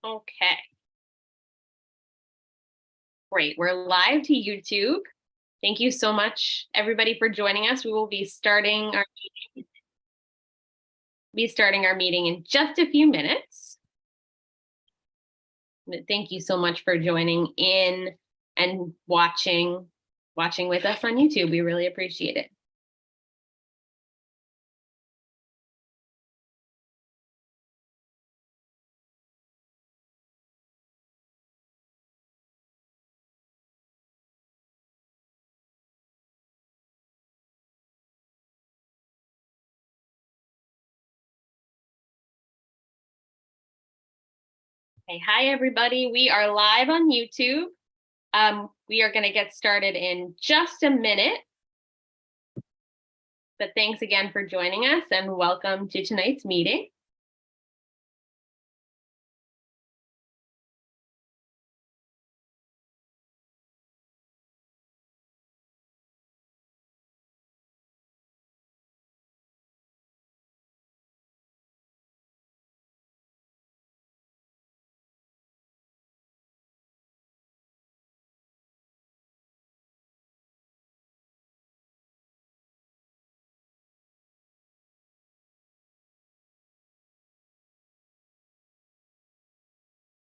Okay, great. We're live to YouTube. Thank you so much, everybody, for joining us. We will be starting our meeting in just a few minutes. Thank you so much for joining in and watching with us on YouTube. We really appreciate it. Hey, hi, everybody. We are live on YouTube. We are going to get started in just a minute. But thanks again for joining us and welcome to tonight's meeting.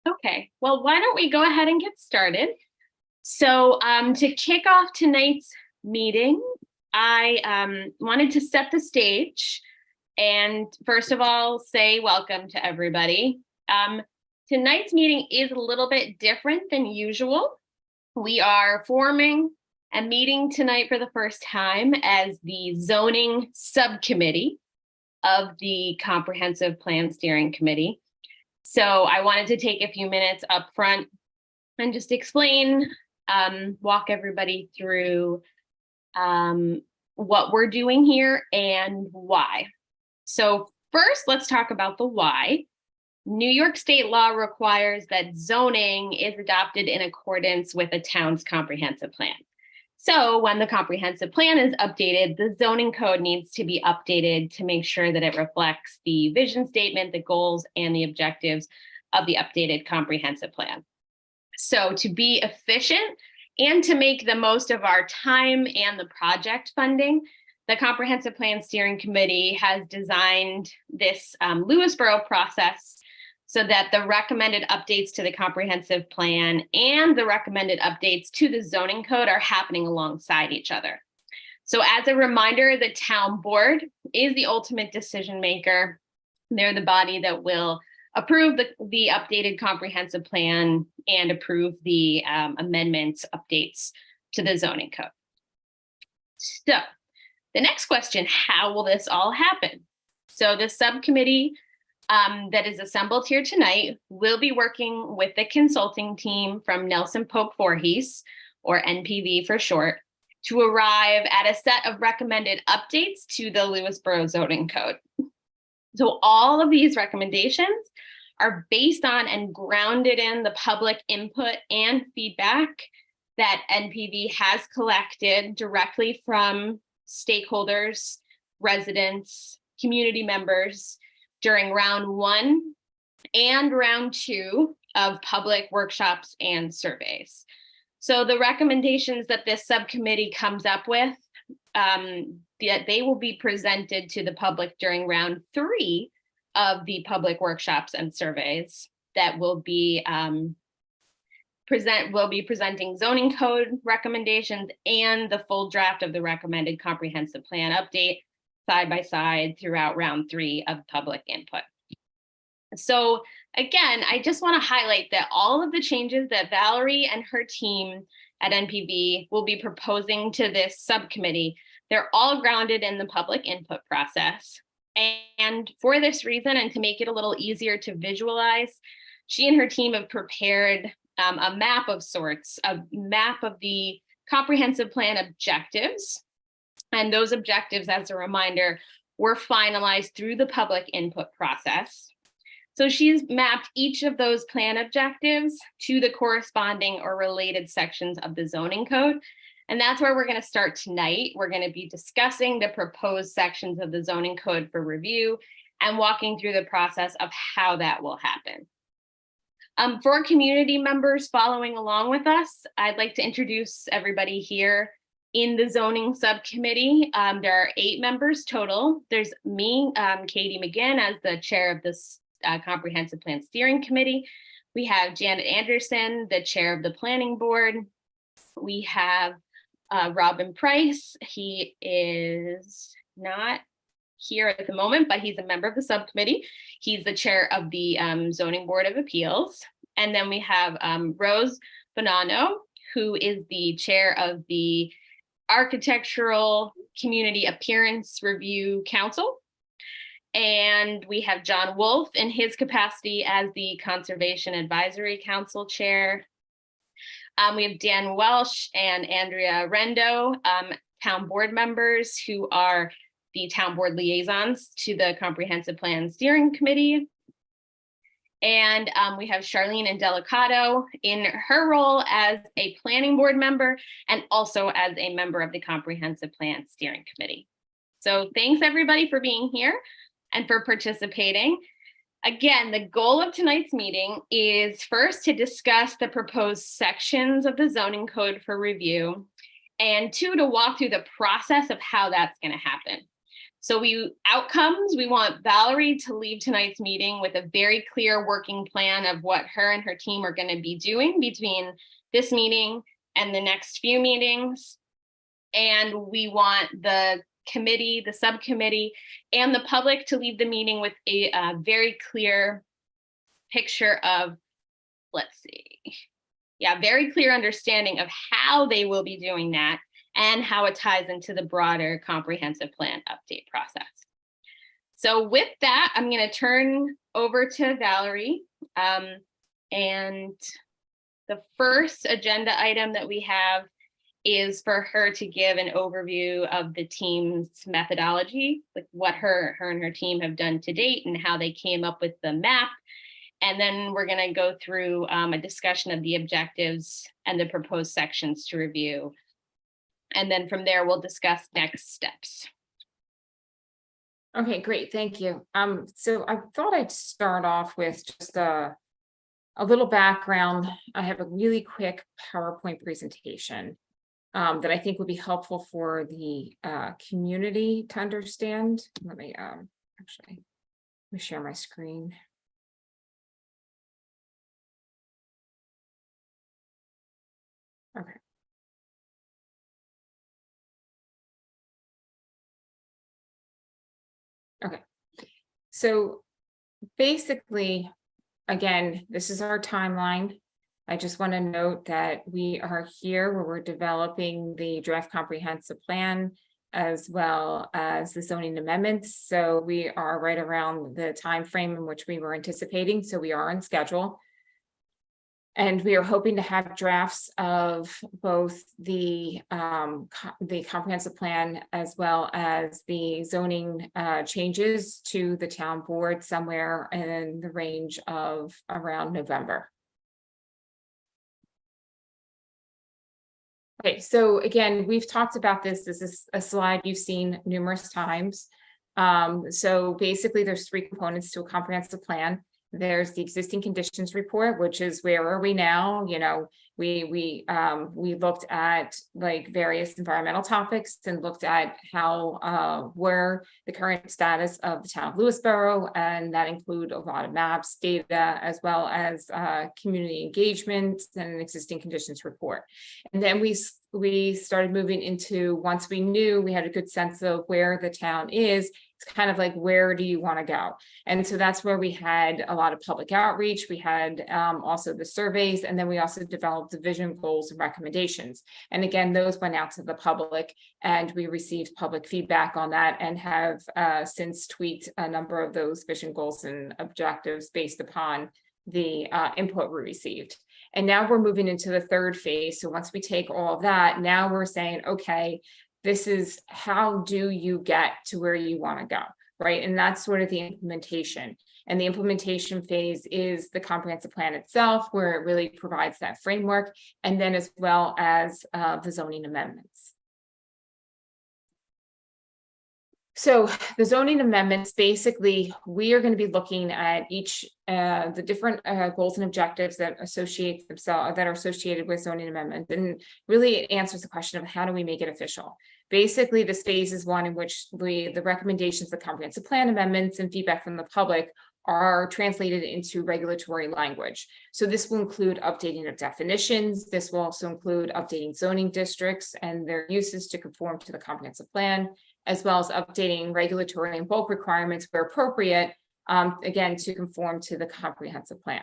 Okay, well, why don't we go ahead and get started? So to kick off tonight's meeting, I wanted to set the stage and first of all, say welcome to everybody. Tonight's meeting is a little bit different than usual. We are forming a meeting tonight for the first time as the zoning subcommittee of the Comprehensive Plan Steering Committee. So I wanted to take a few minutes up front and just explain, walk everybody through what we're doing here and why. So first, let's talk about the why. New York state law requires that zoning is adopted in accordance with a town's comprehensive plan. So when the comprehensive plan is updated, the zoning code needs to be updated to make sure that it reflects the vision statement, the goals, and the objectives of the updated comprehensive plan. So to be efficient and to make the most of our time and the project funding, the Comprehensive Plan Steering Committee has designed this Lewisboro process so that the recommended updates to the comprehensive plan and the recommended updates to the zoning code are happening alongside each other. So as a reminder, the town board is the ultimate decision maker. They're the body that will approve the updated comprehensive plan and approve the amendments, updates to the zoning code. So the next question, how will this all happen? So the subcommittee that is assembled here tonight will be working with the consulting team from Nelson Pope Voorhees, or NPV for short, to arrive at a set of recommended updates to the Lewisboro zoning code. So all of these recommendations are based on and grounded in the public input and feedback that NPV has collected directly from stakeholders, residents, community members during round 1 and round 2 of public workshops and surveys. So the recommendations that this subcommittee comes up with, they will be presented to the public during round 3 of the public workshops and surveys that will be presenting zoning code recommendations and the full draft of the recommended comprehensive plan update side by side throughout round 3 of public input. So again, I just want to highlight that all of the changes that Valerie and her team at NPV will be proposing to this subcommittee, they're all grounded in the public input process. And for this reason, and to make it a little easier to visualize, she and her team have prepared a map of sorts, a map of the comprehensive plan objectives. And those objectives, as a reminder, were finalized through the public input process. So she's mapped each of those plan objectives to the corresponding or related sections of the zoning code. And that's where we're going to start tonight. We're going to be discussing the proposed sections of the zoning code for review and walking through the process of how that will happen. For community members following along with us, I'd like to introduce everybody here in the zoning subcommittee. There are 8 members total. There's me, Katie McGinn, as the chair of this comprehensive plan steering committee. We have Janet Anderson, the chair of the planning board. We have Robin Price. He is not here at the moment, but he's a member of the subcommittee. He's the chair of the Zoning Board of Appeals. And then we have Rose Bonanno, who is the chair of the Architectural Community Appearance Review Council. And we have John Wolf in his capacity as the Conservation Advisory Council chair. We have Dan Welsh and Andrea Rendo, town board members who are the town board liaisons to the Comprehensive Plan Steering Committee. And we have Charlene Indelicato in her role as a planning board member and also as a member of the Comprehensive Plan Steering Committee. So thanks everybody for being here and for participating. Again, the goal of tonight's meeting is first to discuss the proposed sections of the zoning code for review, and 2, to walk through the process of how that's going to happen. So we want Valerie to leave tonight's meeting with a very clear working plan of what her and her team are going to be doing between this meeting and the next few meetings. And we want the committee, the subcommittee, and the public to leave the meeting with a very clear picture of, very clear understanding of how they will be doing that and how it ties into the broader comprehensive plan update process. So with that, I'm going to turn over to Valerie. And the first agenda item that we have is for her to give an overview of the team's methodology, like what her and her team have done to date and how they came up with the map. And then we're going to go through a discussion of the objectives and the proposed sections to review. And then from there, we'll discuss next steps. Okay, great. Thank you. So I thought I'd start off with just a little background. I have a really quick PowerPoint presentation that I think would be helpful for the community to understand. Let me share my screen. Okay. Okay, so basically, again, this is our timeline. I just want to note that we are here where we're developing the draft comprehensive plan as well as the zoning amendments. So we are right around the time frame in which we were anticipating. So we are on schedule. And we are hoping to have drafts of both the comprehensive plan as well as the zoning changes to the town board somewhere in the range of around November. Okay, so again, we've talked about this. This is a slide you've seen numerous times. So basically, there's 3 components to a comprehensive plan. There's the existing conditions report, which is where are we now? You know, we looked at like various environmental topics and looked at how where the current status of the town of Lewisboro, and that include a lot of maps, data, as well as community engagement and an existing conditions report. And then we started moving into, once we knew we had a good sense of where the town is, it's kind of like, where do you want to go? And so that's where we had a lot of public outreach. We had also the surveys, and then we also developed the vision, goals, and recommendations. And again, those went out to the public, and we received public feedback on that, and have since tweaked a number of those vision, goals, and objectives based upon the input we received. And now we're moving into the 3rd phase. So once we take all of that, now we're saying, okay, this is how do you get to where you want to go, right? And that's sort of the implementation. And the implementation phase is the comprehensive plan itself, where it really provides that framework, and then as well as the zoning amendments. So the zoning amendments, basically, we are going to be looking at each the different goals and objectives that associate themselves that are associated with zoning amendments, and really it answers the question of how do we make it official. Basically, this phase is one in which the recommendations, the comprehensive plan amendments, and feedback from the public are translated into regulatory language. So this will include updating of definitions. This will also include updating zoning districts and their uses to conform to the comprehensive plan, as well as updating regulatory and bulk requirements where appropriate, again, to conform to the comprehensive plan.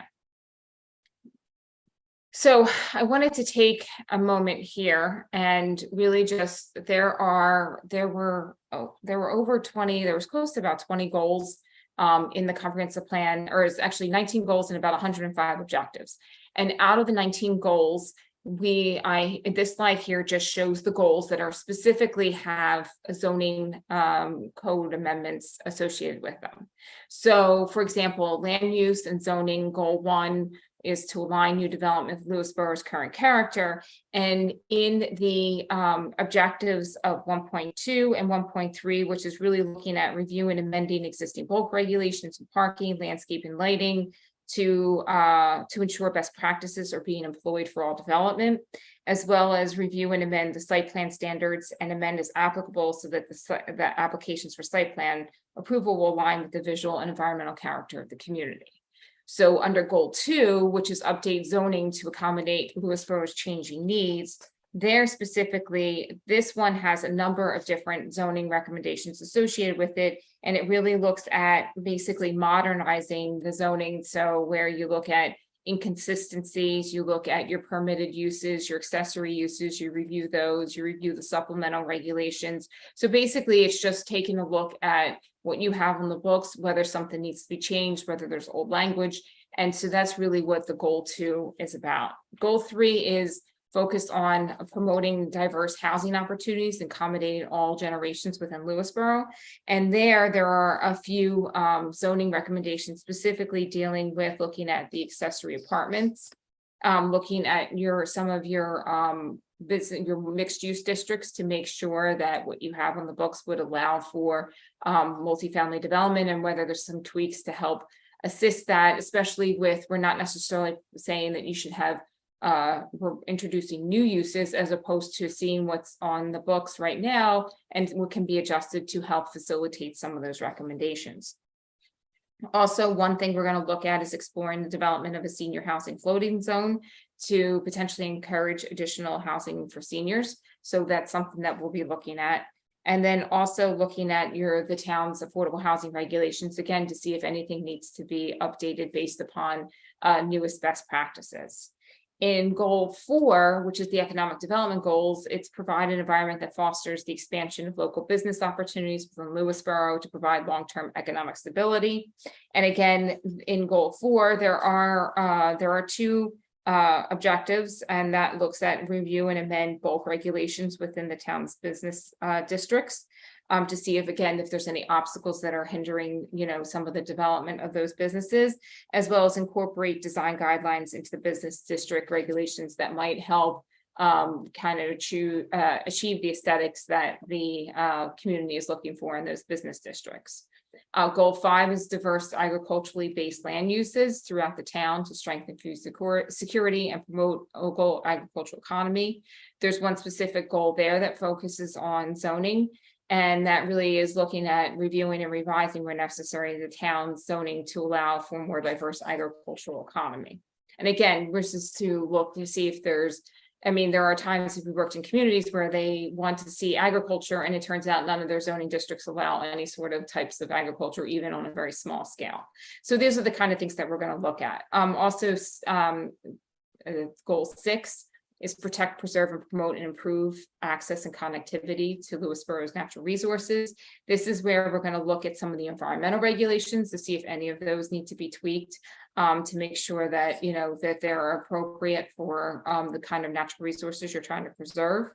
So I wanted to take a moment here and really just, there were over 20, there was close to about 20 goals in the comprehensive plan, or it's actually 19 goals and about 105 objectives. And out of the 19 goals, this slide here just shows the goals that are specifically have a zoning code amendments associated with them. So for example, land use and zoning goal 1 is to align new development with Lewisboro's current character. And in the objectives of 1.2 and 1.3, which is really looking at review and amending existing bulk regulations and parking, landscape and lighting, to ensure best practices are being employed for all development, as well as review and amend the site plan standards and amend as applicable so that the applications for site plan approval will align with the visual and environmental character of the community. So under goal 2, which is update zoning to accommodate Lewisboro's changing needs, there specifically, this one has a number of different zoning recommendations associated with it. And it really looks at basically modernizing the zoning. So where you look at inconsistencies, you look at your permitted uses, your accessory uses, you review those, you review the supplemental regulations. So basically, it's just taking a look at what you have on the books, whether something needs to be changed, whether there's old language. And so that's really what the goal 2 is about. Goal 3 is focused on promoting diverse housing opportunities and accommodating all generations within Lewisboro. And there are a few zoning recommendations specifically dealing with looking at the accessory apartments, looking at some of your mixed use districts to make sure that what you have on the books would allow for multifamily development, and whether there's some tweaks to help assist that, especially with, we're not necessarily saying that you should have we're introducing new uses as opposed to seeing what's on the books right now and what can be adjusted to help facilitate some of those recommendations. Also, one thing we're going to look at is exploring the development of a senior housing floating zone to potentially encourage additional housing for seniors. So that's something that we'll be looking at. And then also looking at the town's affordable housing regulations, again, to see if anything needs to be updated based upon newest best practices. In goal 4, which is the economic development goals, it's provide an environment that fosters the expansion of local business opportunities within Lewisboro to provide long-term economic stability. And again, in goal 4, there are 2 objectives, and that looks at review and amend bulk regulations within the town's business districts, to see if there's any obstacles that are hindering, some of the development of those businesses, as well as incorporate design guidelines into the business district regulations that might help kind of achieve the aesthetics that the community is looking for in those business districts. Goal 5 is diverse agriculturally based land uses throughout the town to strengthen food security and promote local agricultural economy. There's one specific goal there that focuses on zoning, and that really is looking at reviewing and revising where necessary the town's zoning to allow for more diverse agricultural economy. And again, this is to look to see if there are times if we worked in communities where they want to see agriculture, and it turns out none of their zoning districts allow any sort of types of agriculture, even on a very small scale. So these are the kind of things that we're going to look at. Goal 6 is protect, preserve, and promote and improve access and connectivity to Lewisboro's natural resources. This is where we're going to look at some of the environmental regulations to see if any of those need to be tweaked, to make sure that, that they're appropriate for the kind of natural resources you're trying to preserve.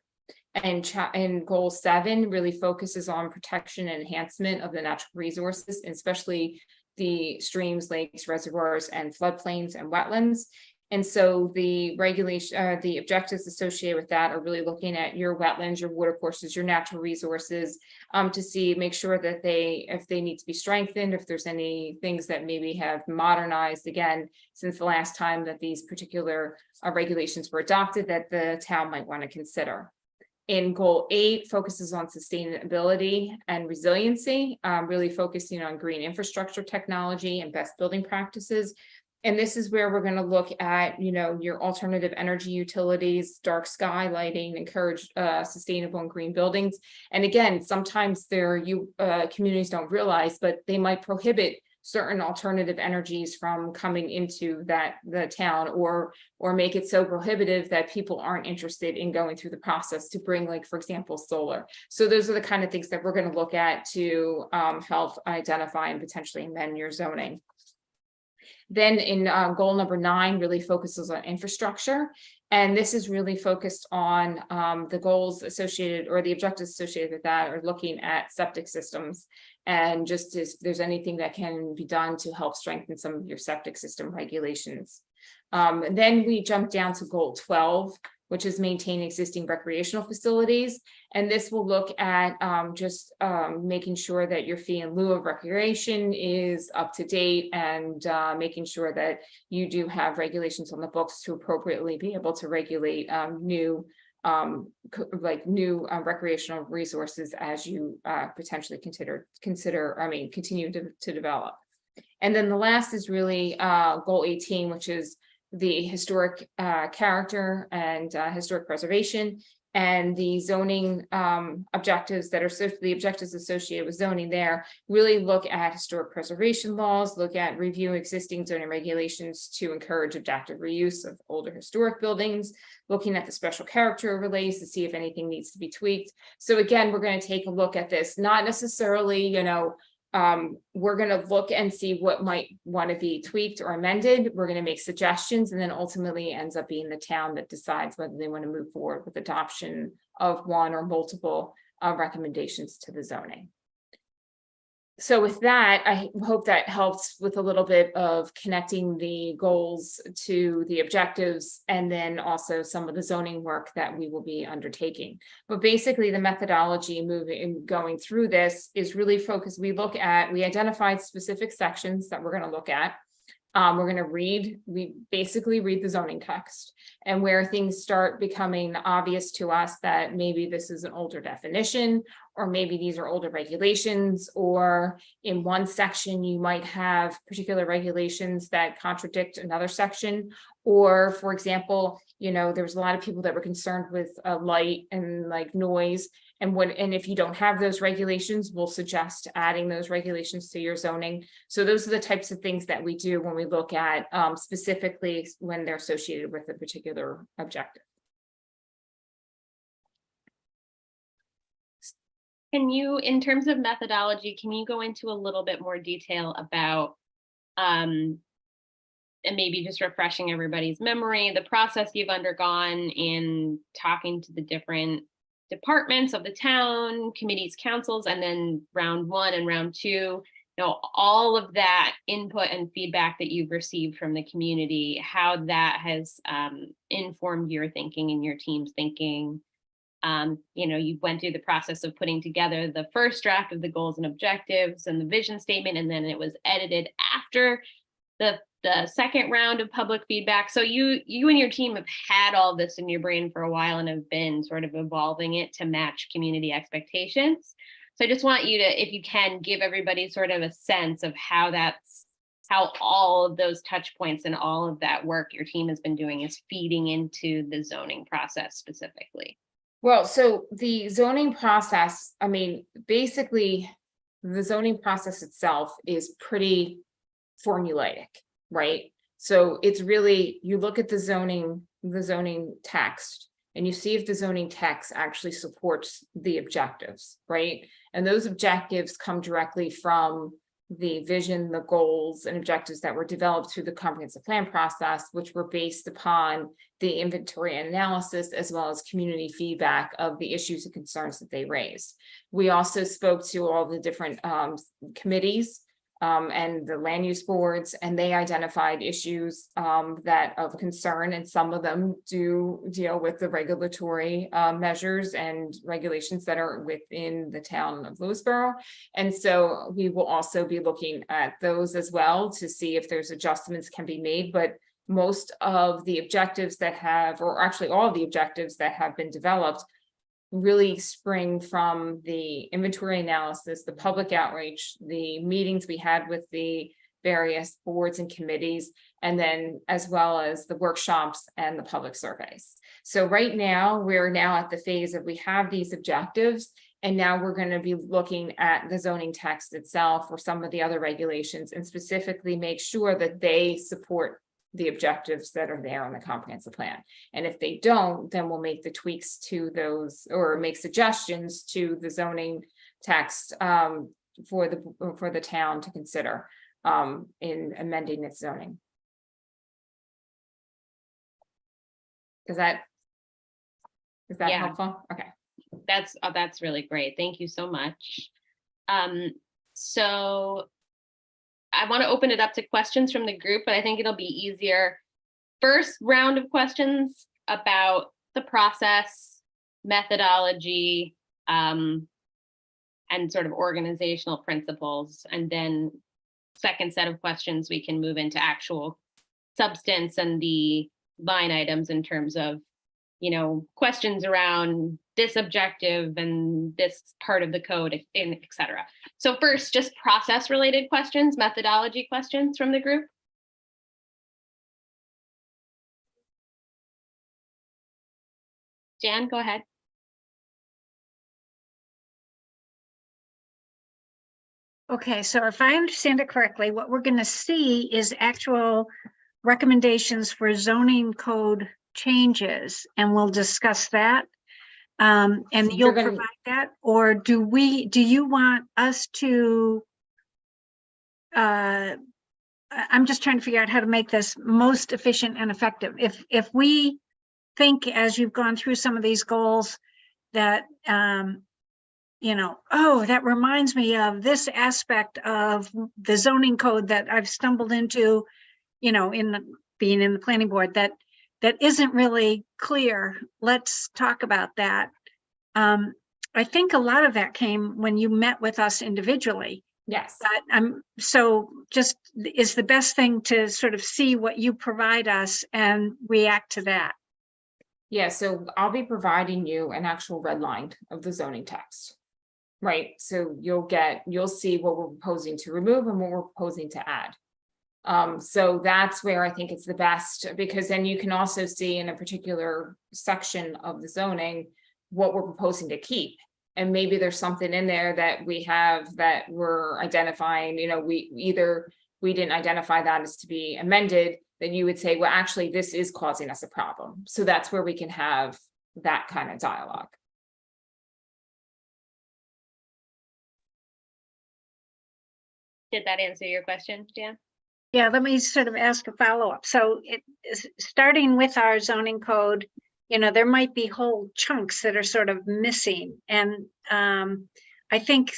And goal 7 really focuses on protection and enhancement of the natural resources, especially the streams, lakes, reservoirs, and floodplains and wetlands. And so the regulation, the objectives associated with that are really looking at your wetlands, your water courses, your natural resources, to make sure that if they need to be strengthened, if there's any things that maybe have modernized again since the last time that these particular regulations were adopted, that the town might want to consider. In goal 8 focuses on sustainability and resiliency, really focusing on green infrastructure technology and best building practices. And this is where we're going to look at, your alternative energy utilities, dark sky lighting, encourage sustainable and green buildings. And again, sometimes communities don't realize, but they might prohibit certain alternative energies from coming into the town, or make it so prohibitive that people aren't interested in going through the process to bring, like, for example, solar. So those are the kind of things that we're going to look at to help identify and potentially amend your zoning. Then in goal number 9 really focuses on infrastructure. And this is really focused on the goals associated, or the objectives associated with that, are looking at septic systems, and just if there's anything that can be done to help strengthen some of your septic system regulations. And then we jump down to goal 12, which is maintain existing recreational facilities. And this will look at making sure that your fee in lieu of recreation is up to date, and making sure that you do have regulations on the books to appropriately be able to regulate new recreational resources as you potentially continue to develop. And then the last is really goal 18, which is the historic character and historic preservation, and the zoning objectives the objectives associated with zoning there really look at historic preservation laws, look at review existing zoning regulations to encourage adaptive reuse of older historic buildings, looking at the special character overlays to see if anything needs to be tweaked. So again, we're going to take a look at this, not necessarily, we're going to look and see what might want to be tweaked or amended. We're going to make suggestions, and then ultimately ends up being the town that decides whether they want to move forward with adoption of one or multiple recommendations to the zoning. So with that, I hope that helps with a little bit of connecting the goals to the objectives, and then also some of the zoning work that we will be undertaking. But basically the methodology going through this is really focused. We identified specific sections that we're going to look at. We're going to we basically read the zoning text, and where things start becoming obvious to us that maybe this is an older definition, or maybe these are older regulations, or in one section you might have particular regulations that contradict another section. Or for example, there was a lot of people that were concerned with light and like noise. And if you don't have those regulations, we'll suggest adding those regulations to your zoning. So those are the types of things that we do when we look at specifically when they're associated with a particular objective. Can you, in terms of methodology, can you go into a little bit more detail about, and maybe just refreshing everybody's memory, the process you've undergone in talking to the different departments of the town, committees, councils, and then round 1 and round 2, all of that input and feedback that you've received from the community, how that has informed your thinking and your team's thinking. You went through the process of putting together the first draft of the goals and objectives and the vision statement, and then it was edited after the second round of public feedback. So you and your team have had all this in your brain for a while and have been sort of evolving it to match community expectations. So I just want you to, if you can, give everybody sort of a sense of how all of those touch points and all of that work your team has been doing is feeding into the zoning process specifically. Well, so the zoning process, basically the zoning process itself is pretty formulaic, right? So it's really, you look at the zoning text, and you see if the zoning text actually supports the objectives, right? And those objectives come directly from the vision, the goals and objectives that were developed through the comprehensive plan process, which were based upon the inventory and analysis, as well as community feedback of the issues and concerns that they raised. We also spoke to all the different committees and the land use boards, and they identified issues that of concern, and some of them do deal with the regulatory measures and regulations that are within the town of Lewisboro. And so we will also be looking at those as well to see if there's adjustments can be made. But most of the objectives that have, or actually all of the objectives that have been developed, really spring from the inventory analysis, the public outreach, the meetings we had with the various boards and committees, and then as well as the workshops and the public surveys. So right now, we're now at the phase of we have these objectives, and now we're going to be looking at the zoning text itself or some of the other regulations, and specifically make sure that they support the objectives that are there on the comprehensive plan. And if they don't, then we'll make the tweaks to those or make suggestions to the zoning text for the town to consider in amending its zoning. Is that Yeah. helpful? Okay. That's really great. Thank you so much. So I want to open it up to questions from the group, but I think it'll be easier. First round of questions about the process, methodology, and sort of organizational principles. And then second set of questions, we can move into actual substance and the line items in terms of, you know, questions around this objective and this part of the code, et cetera. So first, just process related questions, methodology questions from the group. Jan, go ahead. Okay, so if I understand it correctly, what we're going to see is actual recommendations for zoning code changes, and we'll discuss that. And you'll provide that, or do you want us to, I'm just trying to figure out how to make this most efficient and effective. If we think, as you've gone through some of these goals, that, you know, oh, that reminds me of this aspect of the zoning code that I've stumbled into, you know, being in the planning board, that isn't really clear. Let's talk about that. I think a lot of that came when you met with us individually. Yes. But so just is the best thing to sort of see what you provide us and react to that. Yeah, so I'll be providing you an actual red line of the zoning text. Right, so you'll see what we're proposing to remove and what we're proposing to add. So that's where I think it's the best, because then you can also see in a particular section of the zoning what we're proposing to keep. And maybe there's something in there that we have that we're identifying, you know, we didn't identify that as to be amended, then you would say, well, actually, this is causing us a problem. So that's where we can have that kind of dialogue. Did that answer your question, Jan? Yeah, let me sort of ask a follow-up. So starting with our zoning code, you know, there might be whole chunks that are sort of missing. And I think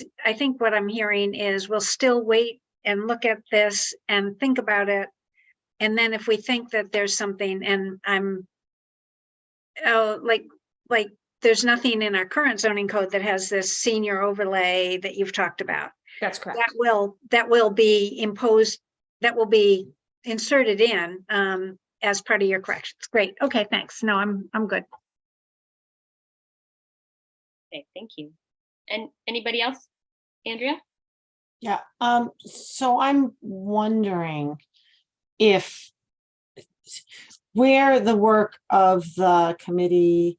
what I'm hearing is we'll still wait and look at this and think about it. And then if we think that there's something, and like there's nothing in our current zoning code that has this senior overlay that you've talked about. That's correct. That will be imposed, that will be inserted in as part of your corrections. Great. Okay, thanks. No, I'm good. Okay, thank you. And anybody else? Andrea? Yeah, so I'm wondering if where the work of the committee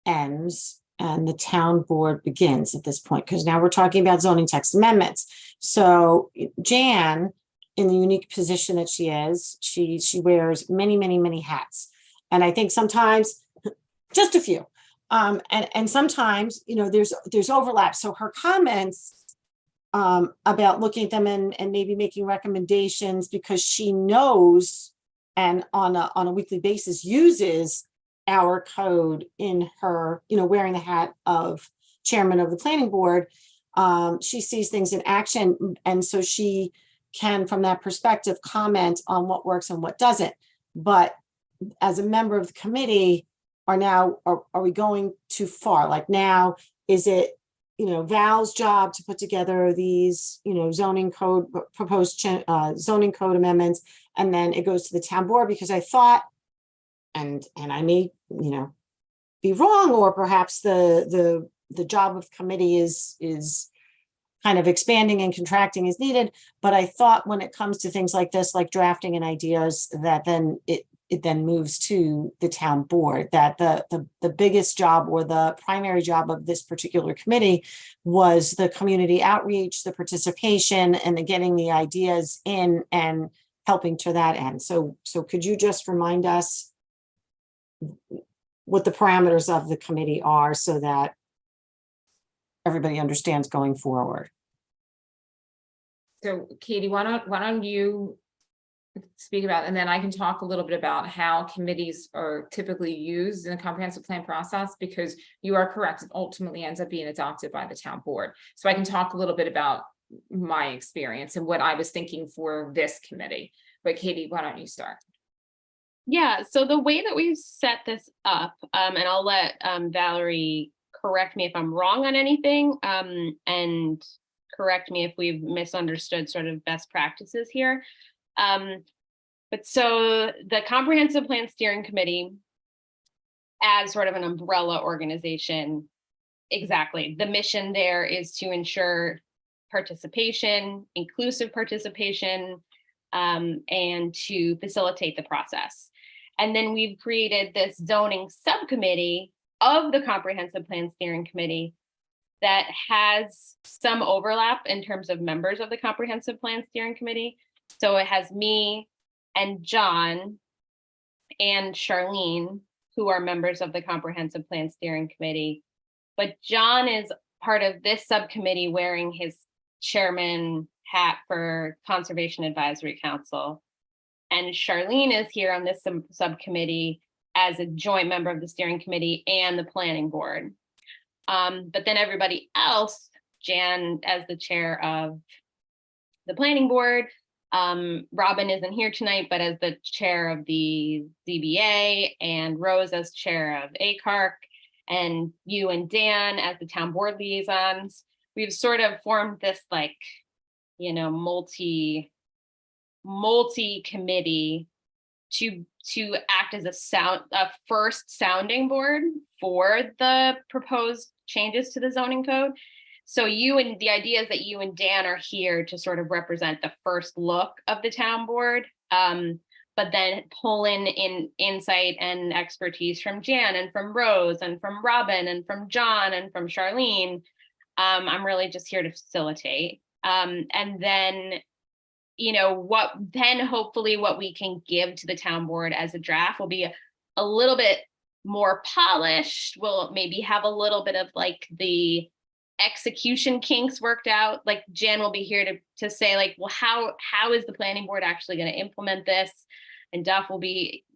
ends and the town board begins at this point, because now we're talking about zoning text amendments. So Jan, in the unique position that she is, she wears many hats. And I think sometimes, just a few, and sometimes, you know, there's overlap. So her comments about looking at them and maybe making recommendations, because she knows and on a weekly basis uses our code in her, you know, wearing the hat of chairman of the planning board. She sees things in action, and so she can, from that perspective, comment on what works and what doesn't. But as a member of the committee, are we going too far? Like now, is it, Val's job to put together these, zoning code, proposed zoning code amendments, and then it goes to the town board? Because I thought, and I may, be wrong, or perhaps the job of committee is kind of expanding and contracting as needed. But I thought when it comes to things like this, like drafting and ideas, that then it then moves to the town board, that the biggest job, or the primary job of this particular committee, was the community outreach, the participation, and the getting the ideas in and helping to that end. So could you just remind us what the parameters of the committee are, so that everybody understands going forward? So Katie, why don't you speak about, and then I can talk a little bit about how committees are typically used in a comprehensive plan process, because you are correct, it ultimately ends up being adopted by the town board. So I can talk a little bit about my experience and what I was thinking for this committee. But Katie, why don't you start? Yeah, so the way that we've set this up, and I'll let Valerie correct me if I'm wrong on anything, and correct me if we've misunderstood sort of best practices here. But so the Comprehensive Plan Steering Committee, as sort of an umbrella organization, exactly, the mission there is to ensure participation, inclusive participation, and to facilitate the process. And then we've created this zoning subcommittee of the Comprehensive Plan Steering Committee that has some overlap in terms of members of the Comprehensive Plan Steering Committee. So it has me and John and Charlene, who are members of the Comprehensive Plan Steering Committee. But John is part of this subcommittee wearing his chairman hat for Conservation Advisory Council. And Charlene is here on this subcommittee as a joint member of the steering committee and the planning board. But then everybody else, Jan as the chair of the planning board, Robin isn't here tonight, but as the chair of the ZBA, and Rose as chair of ACARC, and you and Dan as the town board liaisons. We've sort of formed this like, multi committee to act as a first sounding board for the proposed changes to the zoning code. So the idea is that you and Dan are here to sort of represent the first look of the town board, but then pull in insight and expertise from Jan and from Rose and from Robin and from John and from Charlene. I'm really just here to facilitate. And then, hopefully what we can give to the town board as a draft will be a little bit more polished. We'll maybe have a little bit of like the execution kinks worked out. Like Jan will be here to say like, well, how is the planning board actually going to implement this? And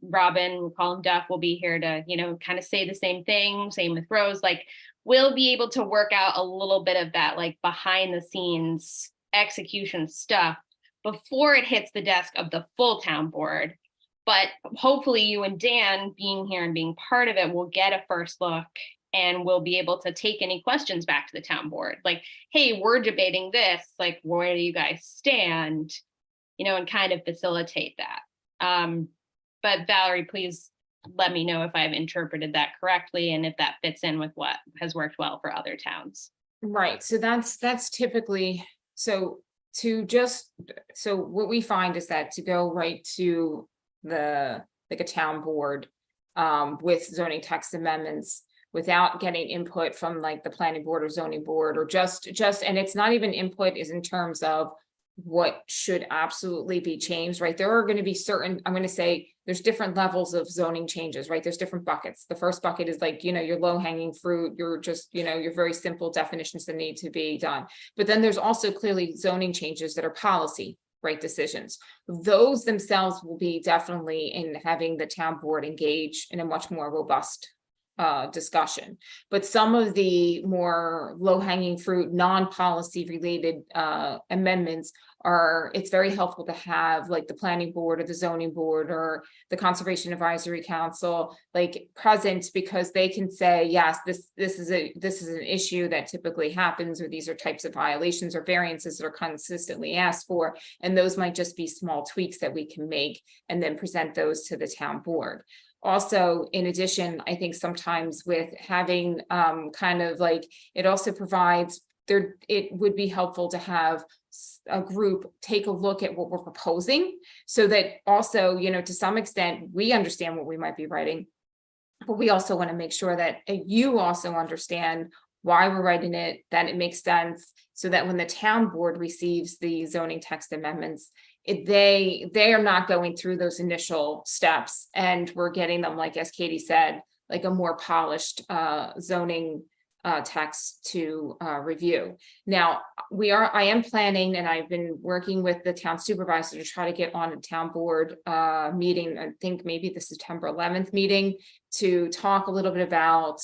Robin, we'll call him Duff, will be here to, kind of say the same thing. Same with Rose. Like we'll be able to work out a little bit of that like behind the scenes execution stuff before it hits the desk of the full town board. But hopefully you and Dan being here and being part of it will get a first look, and we'll be able to take any questions back to the town board. Like, hey, we're debating this, like, where do you guys stand? And kind of facilitate that. But Valerie, please let me know if I've interpreted that correctly and if that fits in with what has worked well for other towns. Right, so that's typically, so what we find is that to go right to a town board with zoning text amendments without getting input from like the planning board or zoning board, or just and it's not even input is in terms of what should absolutely be changed, right? There are going to be certain, I'm going to say there's different levels of zoning changes, right? There's different buckets. The first bucket is like, your low hanging fruit, you're just, your very simple definitions that need to be done. But then there's also clearly zoning changes that are policy, right, decisions. Those themselves will be definitely in having the town board engage in a much more robust discussion. But some of the more low-hanging fruit, non-policy related amendments are, it's very helpful to have like the planning board or the zoning board or the conservation advisory council like present, because they can say, yes, this is an issue that typically happens, or these are types of violations or variances that are consistently asked for, and those might just be small tweaks that we can make and then present those to the town board. Also, in addition, I think sometimes with having kind of like, it also provides there, it would be helpful to have a group take a look at what we're proposing, so that also, you know, to some extent, we understand what we might be writing, but we also want to make sure that you also understand why we're writing it, that it makes sense, so that when the town board receives the zoning text amendments, they are not going through those initial steps, and we're getting them, like as Katie said, like a more polished zoning text to review. Now, I am planning, and I've been working with the town supervisor to try to get on a town board meeting, I think maybe the September 11th meeting, to talk a little bit about,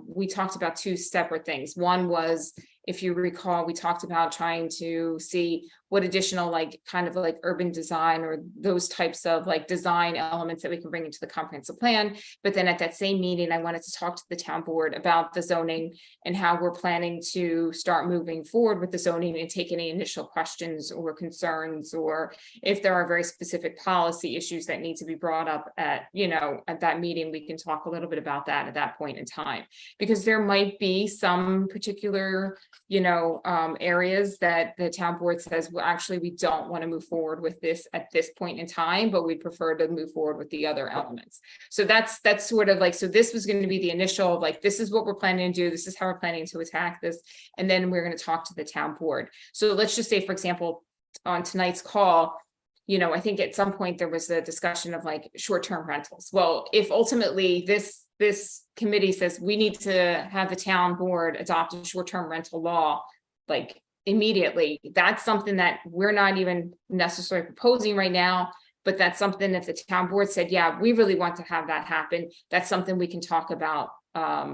we talked about two separate things. One was, if you recall, we talked about trying to see what additional like kind of like urban design or those types of like design elements that we can bring into the comprehensive plan. But then at that same meeting, I wanted to talk to the town board about the zoning and how we're planning to start moving forward with the zoning, and take any initial questions or concerns, or if there are very specific policy issues that need to be brought up at, you know, at that meeting, we can talk a little bit about that at that point in time, because there might be some particular, you know, areas that the town board says, well, actually, we don't want to move forward with this at this point in time, but we prefer to move forward with the other elements. So that's sort of like, so this was going to be the initial, like, this is what we're planning to do, this is how we're planning to attack this, and then we're going to talk to the town board. So let's just say, for example, on tonight's call, you know, I think at some point there was a discussion of like short-term rentals. Well, if ultimately this committee says we need to have the town board adopt a short-term rental law, like immediately, that's something that we're not even necessarily proposing right now, but that's something, if the town board said, yeah, we really want to have that happen, that's something we can talk about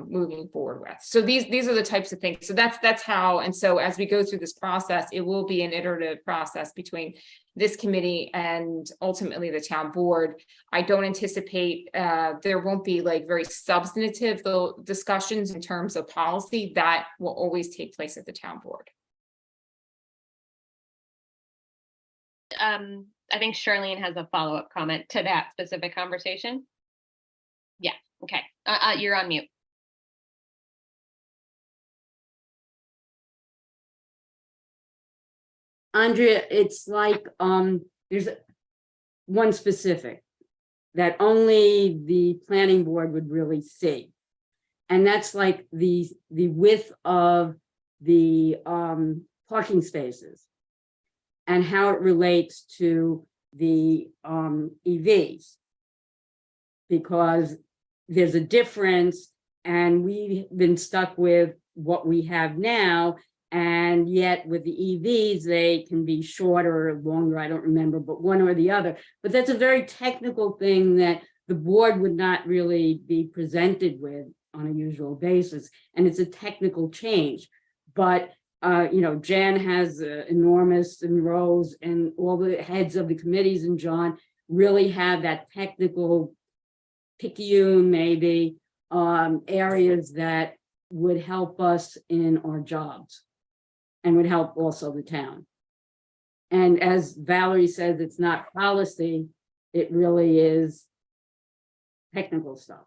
moving forward with. So these are the types of things. So that's how, and so as we go through this process, it will be an iterative process between this committee and ultimately the town board. I don't anticipate there won't be like very substantive discussions in terms of policy. That will always take place at the town board. I think Charlene has a follow-up comment to that specific conversation. Yeah, okay. You're on mute. Andrea, it's like there's one specific that only the planning board would really see. And that's like the width of the parking spaces and how it relates to the EVs. Because there's a difference, and we've been stuck with what we have now, and yet with the EVs, they can be shorter or longer, I don't remember, but one or the other. But that's a very technical thing that the board would not really be presented with on a usual basis, and it's a technical change. But you know, Jan has enormous, and Rose and all the heads of the committees, and John really have that technical picayune, maybe areas that would help us in our jobs and would help also the town. And as Valerie says, it's not policy, it really is technical stuff.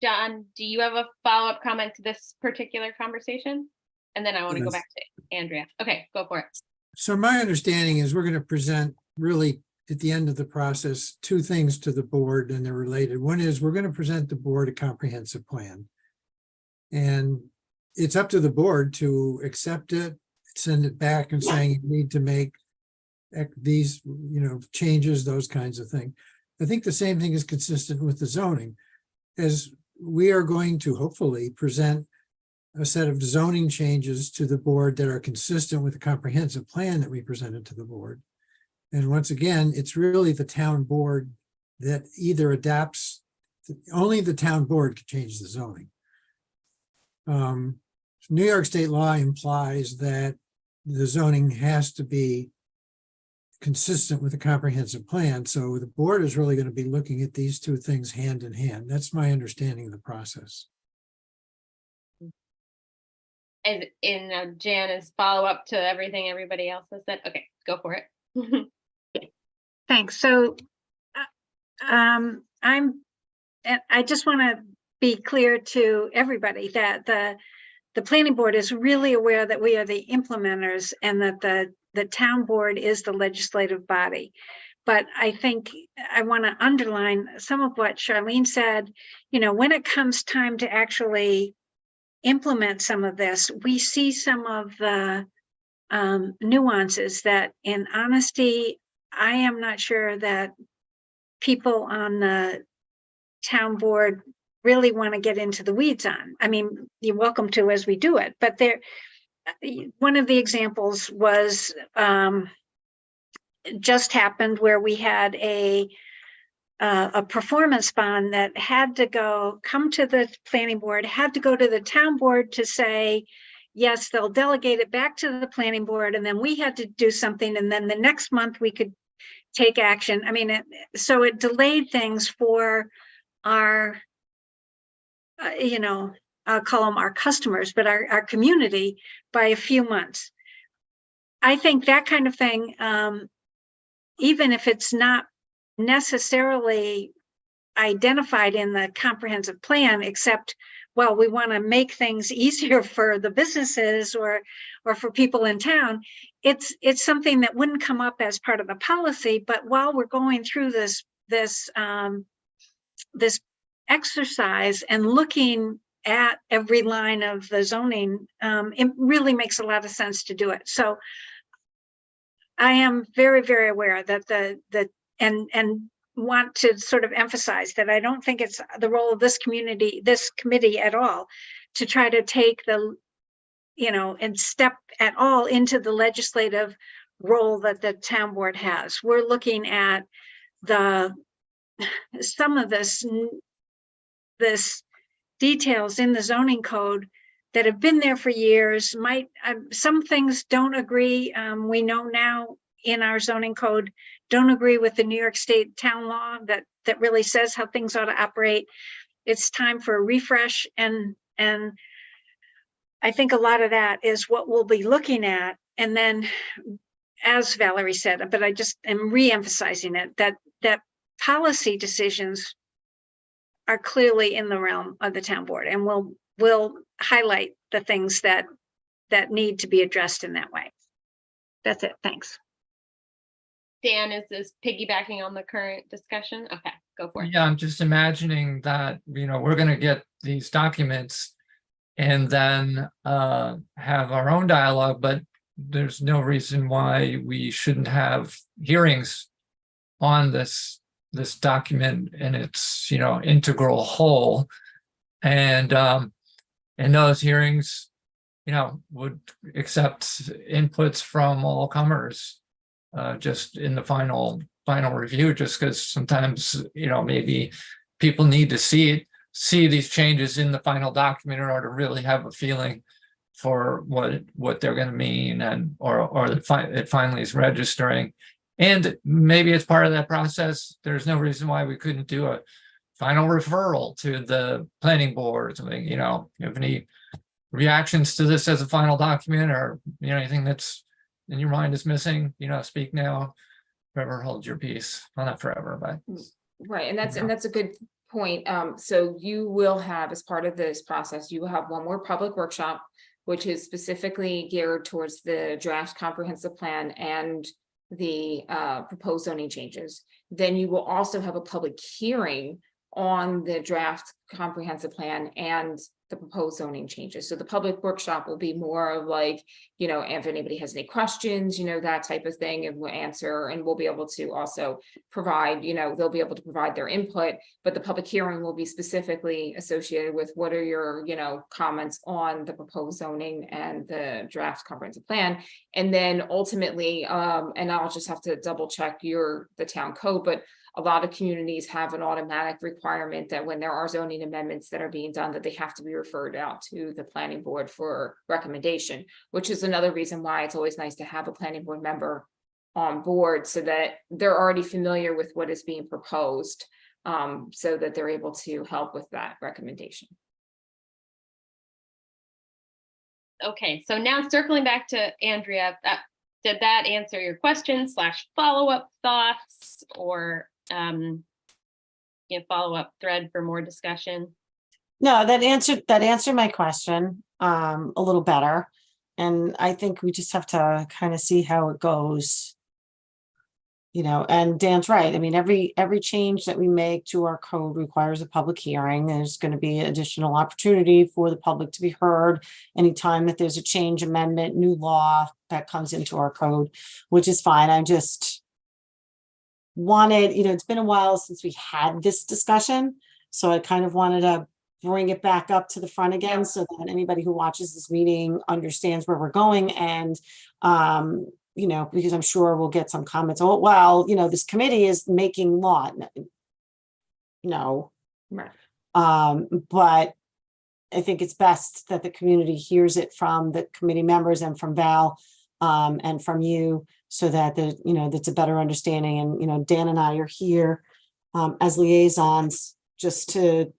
John, do you have a follow-up comment to this particular conversation? And then I want to go Yes. back to Andrea. Okay, go for it. So my understanding is we're going to present really at the end of the process, two things to the board, and they're related. One is we're going to present the board a comprehensive plan. And it's up to the board to accept it, send it back and saying you need to make these, you know, changes, those kinds of things. I think the same thing is consistent with the zoning, as we are going to hopefully present a set of zoning changes to the board that are consistent with the comprehensive plan that we presented to the board. And once again, it's really the town board that either adapts only the town board can change the zoning. New York state law implies that the zoning has to be consistent with the comprehensive plan. So the board is really going to be looking at these two things hand in hand. That's my understanding of the process. And in Jana's follow-up to everything everybody else has said. Okay, go for it. Thanks. So, I just want to be clear to everybody that the planning board is really aware that we are the implementers and that the town board is the legislative body. But I think I want to underline some of what Charlene said. You know, when it comes time to actually implement some of this, we see some of the nuances that, in honesty, I am not sure that people on the town board really want to get into the weeds on. I mean, you're welcome to as we do it, but one of the examples was just happened where we had a performance bond that had to come to the planning board, had to go to the town board to say, yes, they'll delegate it back to the planning board. And then we had to do something. And then the next month we could take action. I mean, so it delayed things for our, I'll call them our customers, but our community by a few months. I think that kind of thing, even if it's not necessarily identified in the comprehensive plan, except, well, we want to make things easier for the businesses or for people in town. It's something that wouldn't come up as part of the policy, but while we're going through this exercise and looking at every line of the zoning, it really makes a lot of sense to do it. So I am very, very aware that and want to sort of emphasize that I don't think it's the role of this committee at all to try to take and step at all into the legislative role that the town board has. We're looking at some of this details in the zoning code that have been there for years. Some things don't agree. We know now in our zoning code don't agree with the New York State town law that really says how things ought to operate. It's time for a refresh, and I think a lot of that is what we'll be looking at. And then, as Valerie said, but I just am re-emphasizing it, that policy decisions are clearly in the realm of the town board, and we'll highlight the things that need to be addressed in that way. That's it. Thanks. Dan, is this piggybacking on the current discussion? Okay, go for it. Yeah, I'm just imagining that, we're going to get these documents and then have our own dialogue, but there's no reason why we shouldn't have hearings on this document in its, integral whole. And in those hearings, would accept inputs from all comers. Just in the final review, just because sometimes, maybe people need to see these changes in the final document in order to really have a feeling for what they're going to mean, and or it finally is registering. And maybe it's part of that process. There's no reason why we couldn't do a final referral to the planning board or something. You have any reactions to this as a final document, or anything that's in your mind is missing, speak now, forever hold your peace. Well, not forever, but right. And that's a good point. So you will have, as part of this process, you will have one more public workshop, which is specifically geared towards the draft comprehensive plan and the proposed zoning changes. Then you will also have a public hearing on the draft comprehensive plan and the proposed zoning changes. So the public workshop will be more of like, if anybody has any questions, that type of thing, and we'll answer, and we'll be able to also provide, they'll be able to provide their input, but the public hearing will be specifically associated with what are your, comments on the proposed zoning and the draft comprehensive plan. And then ultimately, and I'll just have to double check the town code, but a lot of communities have an automatic requirement that when there are zoning amendments that are being done, that they have to be referred out to the planning board for recommendation, which is another reason why it's always nice to have a planning board member on board so that they're already familiar with what is being proposed, so that they're able to help with that recommendation. Okay, so now circling back to Andrea, did that answer your question / follow-up thoughts, or follow-up thread for more discussion? No, that answered my question a little better. And I think we just have to kind of see how it goes. And Dan's right. I mean, every change that we make to our code requires a public hearing. There's going to be additional opportunity for the public to be heard anytime that there's a change, amendment, new law that comes into our code, which is fine. I just wanted, it's been a while since we had this discussion. So I kind of wanted to bring it back up to the front again so that anybody who watches this meeting understands where we're going. And, because I'm sure we'll get some comments. Oh, well, this committee is making law. No. Right. But I think it's best that the community hears it from the committee members and from Val, and from you, so that that's a better understanding. And, Dan and I are here as liaisons just to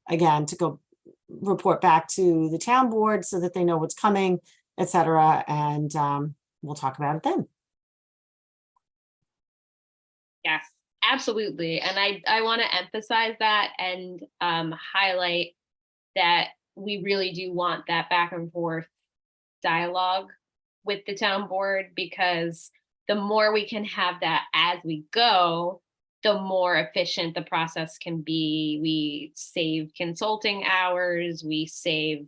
go report back to the town board so that they know what's coming, et cetera. And we'll talk about it then. Yes, absolutely. And I want to emphasize that and highlight that we really do want that back and forth dialogue with the town board, because the more we can have that as we go, the more efficient the process can be. We save consulting hours, we save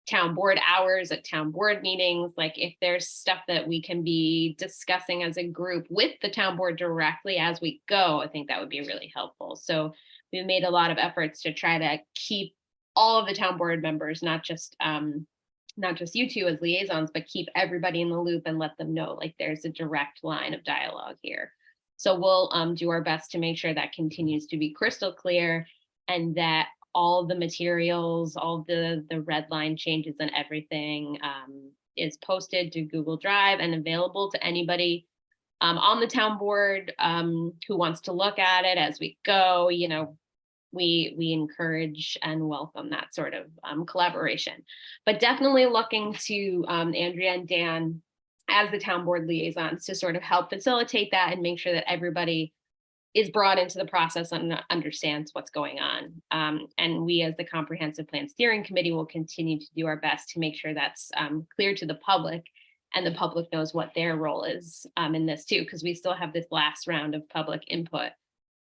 town board hours at town board meetings. Like, if there's stuff that we can be discussing as a group with the town board directly as we go, I think that would be really helpful. So we've made a lot of efforts to try to keep all of the town board members, not just you two as liaisons, but keep everybody in the loop and let them know, like, there's a direct line of dialogue here. So we'll do our best to make sure that continues to be crystal clear, and that all the materials, all the red line changes and everything is posted to Google Drive and available to anybody on the town board who wants to look at it as we go. We encourage and welcome that sort of collaboration, but definitely looking to Andrea and Dan as the town board liaisons to sort of help facilitate that and make sure that everybody is brought into the process and understands what's going on. And we, as the Comprehensive Plan Steering Committee, will continue to do our best to make sure that's clear to the public, and the public knows what their role is in this too, because we still have this last round of public input.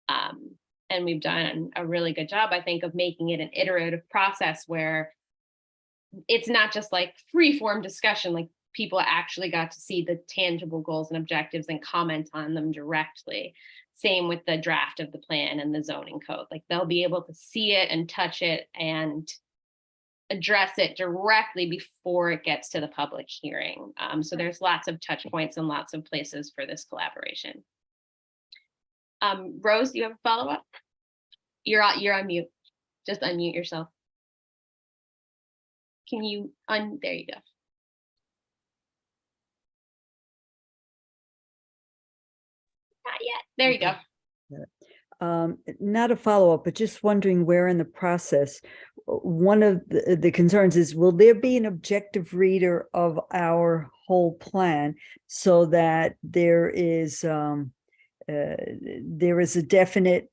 And we've done a really good job, I think, of making it an iterative process where it's not just like free form discussion, like people actually got to see the tangible goals and objectives and comment on them directly. Same with the draft of the plan and the zoning code. Like, they'll be able to see it and touch it and address it directly before it gets to the public hearing. So there's lots of touch points and lots of places for this collaboration. Rose, do you have a follow-up? You're on mute. Just unmute yourself. Can you there you go. Not yet. There you go. Not a follow-up, but just wondering where in the process, one of the concerns is, will there be an objective reader of our whole plan so that there is a definite,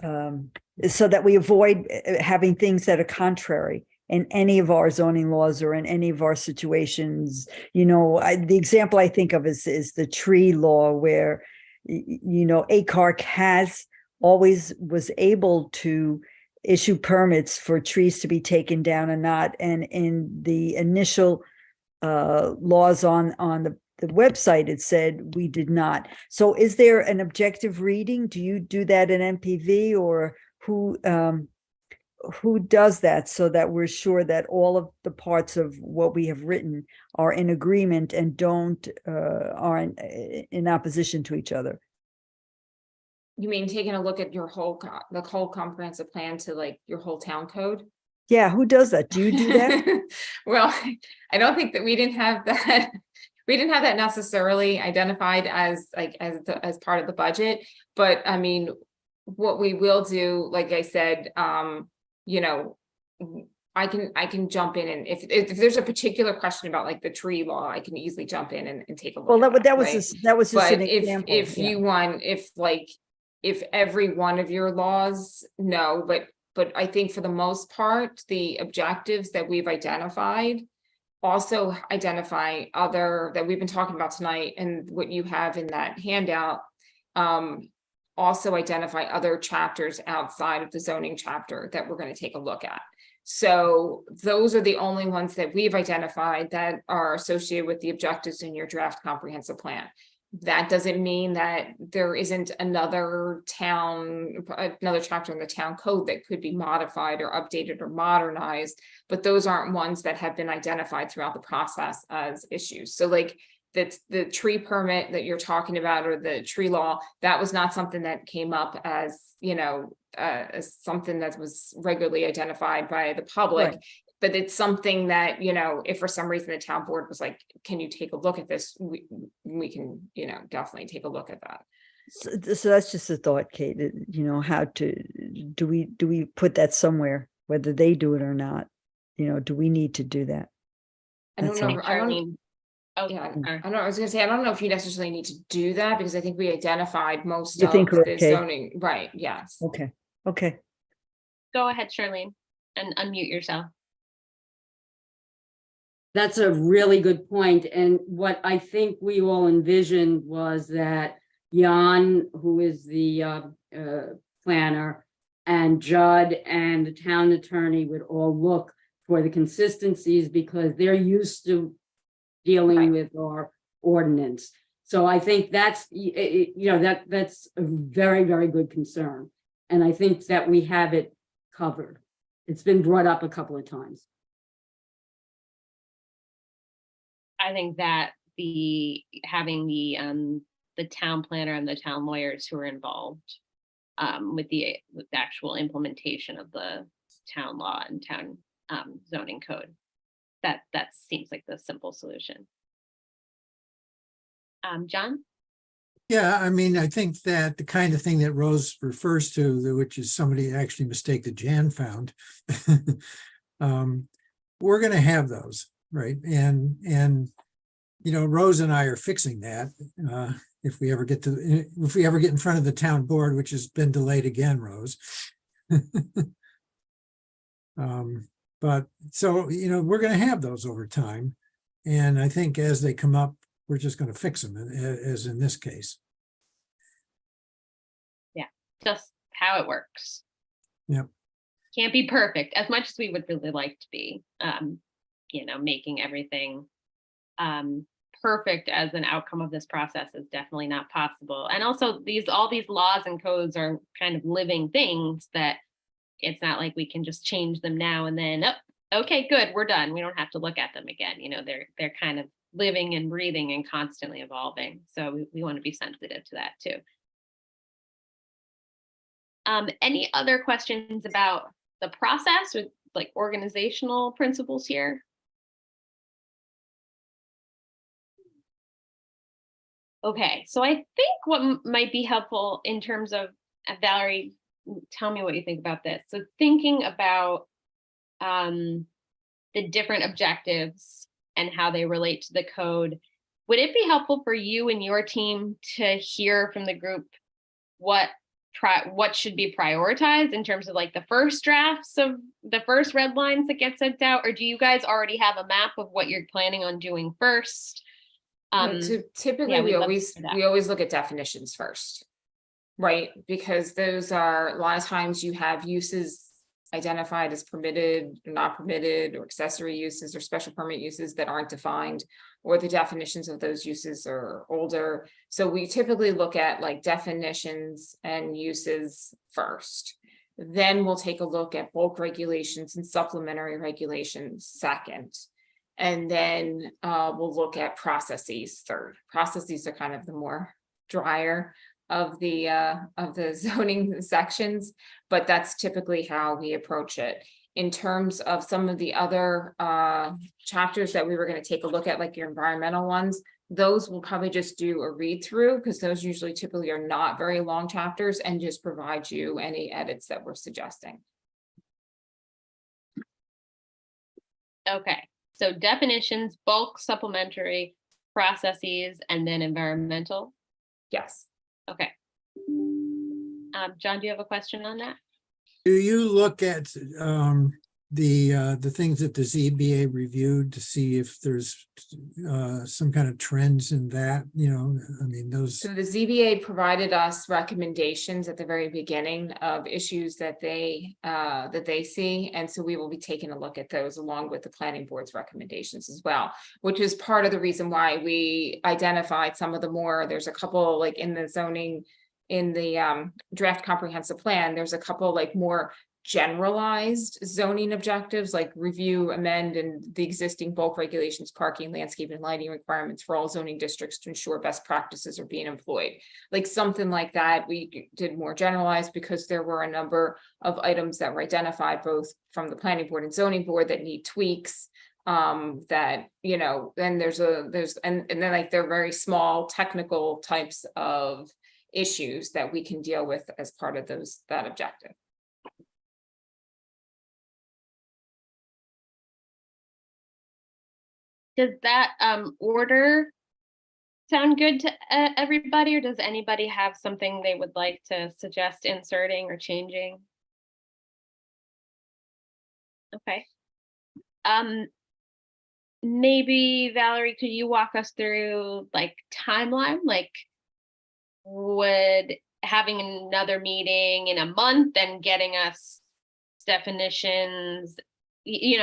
so that we avoid having things that are contrary in any of our zoning laws or in any of our situations? The example I think of is the tree law, where ACARC always was able to issue permits for trees to be taken down and not. And in the initial laws on the website, it said we did not. So is there an objective reading? Do you do that in MPV, or who does that, so that we're sure that all of the parts of what we have written are in agreement and aren't in opposition to each other? You mean taking a look at your the whole comprehensive plan to like your whole town code? Yeah, who does that? Do you do that? Well, I don't think that we didn't have that. We didn't have that necessarily identified as like as part of the budget, but I mean, what we will do, like I said, you know, I can jump in, and if there's a particular question about like the tree law, I can easily jump in and take a look. Well, at that was right? that was just But an example. if yeah. you want, if every one of your laws, no, but I think for the most part, the objectives that we've identified also identify other that we've been talking about tonight, and what you have in that handout also identify other chapters outside of the zoning chapter that we're going to take a look at. So those are the only ones that we've identified that are associated with the objectives in your draft comprehensive plan. That doesn't mean that there isn't another chapter in the town code that could be modified or updated or modernized, but those aren't ones that have been identified throughout the process as issues. So like that's the tree permit that you're talking about, or the tree law, that was not something that came up as, you know, as something that was regularly identified by the public. Right. But it's something that, you know, if for some reason the town board was like, can you take a look at this? We can, you know, definitely take a look at that. So that's just a thought, Kate, you know, how to, do we put that somewhere, whether they do it or not? You know, do we need to do that? I don't That's know. all. I don't, Charlene. Oh, yeah, sorry. I don't know. I was gonna say, I don't know if you necessarily need to do that, because I think we identified most You of think we're the okay? zoning, right? Yes. Okay, okay. Go ahead, Charlene, and unmute yourself. That's a really good point. And what I think we all envisioned was that Jan, who is the planner, and Judd and the town attorney would all look for the consistencies, because they're used to dealing Right. with our ordinance. So I think that's, you know, that's a very, very good concern. And I think that we have it covered. It's been brought up a couple of times. I think that having the town planner and the town lawyers who are involved with the actual implementation of the town law and town zoning code, that seems like the simple solution. John? Yeah, I mean, I think that the kind of thing that Rose refers to, which is somebody actually mistake that Jan found, we're going to have those, right? And you know, Rose and I are fixing that if we ever get in front of the town board, which has been delayed again, Rose. But so, you know, we're going to have those over time, and I think as they come up, we're just going to fix them, as in this case. Yeah, just how it works. Yep. Can't be perfect, as much as we would really like to be. You know, making everything perfect as an outcome of this process is definitely not possible. And also all these laws and codes are kind of living things that it's not like we can just change them now and then, oh, okay, good, we're done. We don't have to look at them again. You know, they're kind of living and breathing and constantly evolving. So we want to be sensitive to that too. Any other questions about the process or like organizational principles here? Okay, so I think what might be helpful in terms of, Valerie, tell me what you think about this. So thinking about the different objectives and how they relate to the code, would it be helpful for you and your team to hear from the group what should be prioritized in terms of like the first drafts of the first red lines that get sent out? Or do you guys already have a map of what you're planning on doing first? Typically, yeah, we we'd love to always hear that. look at definitions first, right? Because those are, a lot of times you have uses identified as permitted, not permitted, or accessory uses or special permit uses that aren't defined, or the definitions of those uses are older. So we typically look at like definitions and uses first. Then we'll take a look at bulk regulations and supplementary regulations second. And then we'll look at processes third. Processes are kind of the more drier of the zoning sections, but that's typically how we approach it. In terms of some of the other chapters that we were going to take a look at, like your environmental ones, those will probably just do a read through, because those usually typically are not very long chapters, and just provide you any edits that we're suggesting. Okay, so definitions, bulk, supplementary, processes, and then environmental. Yes. Okay. John, do you have a question on that? Do you look at the things that the ZBA reviewed to see if there's some kind of trends in that, I mean, those, So the ZBA provided us recommendations at the very beginning of issues that they see, and so we will be taking a look at those along with the planning board's recommendations as well, which is part of the reason why we identified some of the more, there's a couple like in the zoning, in the draft comprehensive plan, there's a couple like more generalized zoning objectives, like review, amend, and the existing bulk regulations, parking, landscape, and lighting requirements for all zoning districts to ensure best practices are being employed. Like something like that, we did more generalized because there were a number of items that were identified both from the planning board and zoning board that need tweaks. That, then and then like they're very small technical types of issues that we can deal with as part of that objective. Does that order sound good to everybody, or does anybody have something they would like to suggest inserting or changing? Okay. Maybe Valerie, could you walk us through like timeline? Like, would having another meeting in a month and getting us definitions, you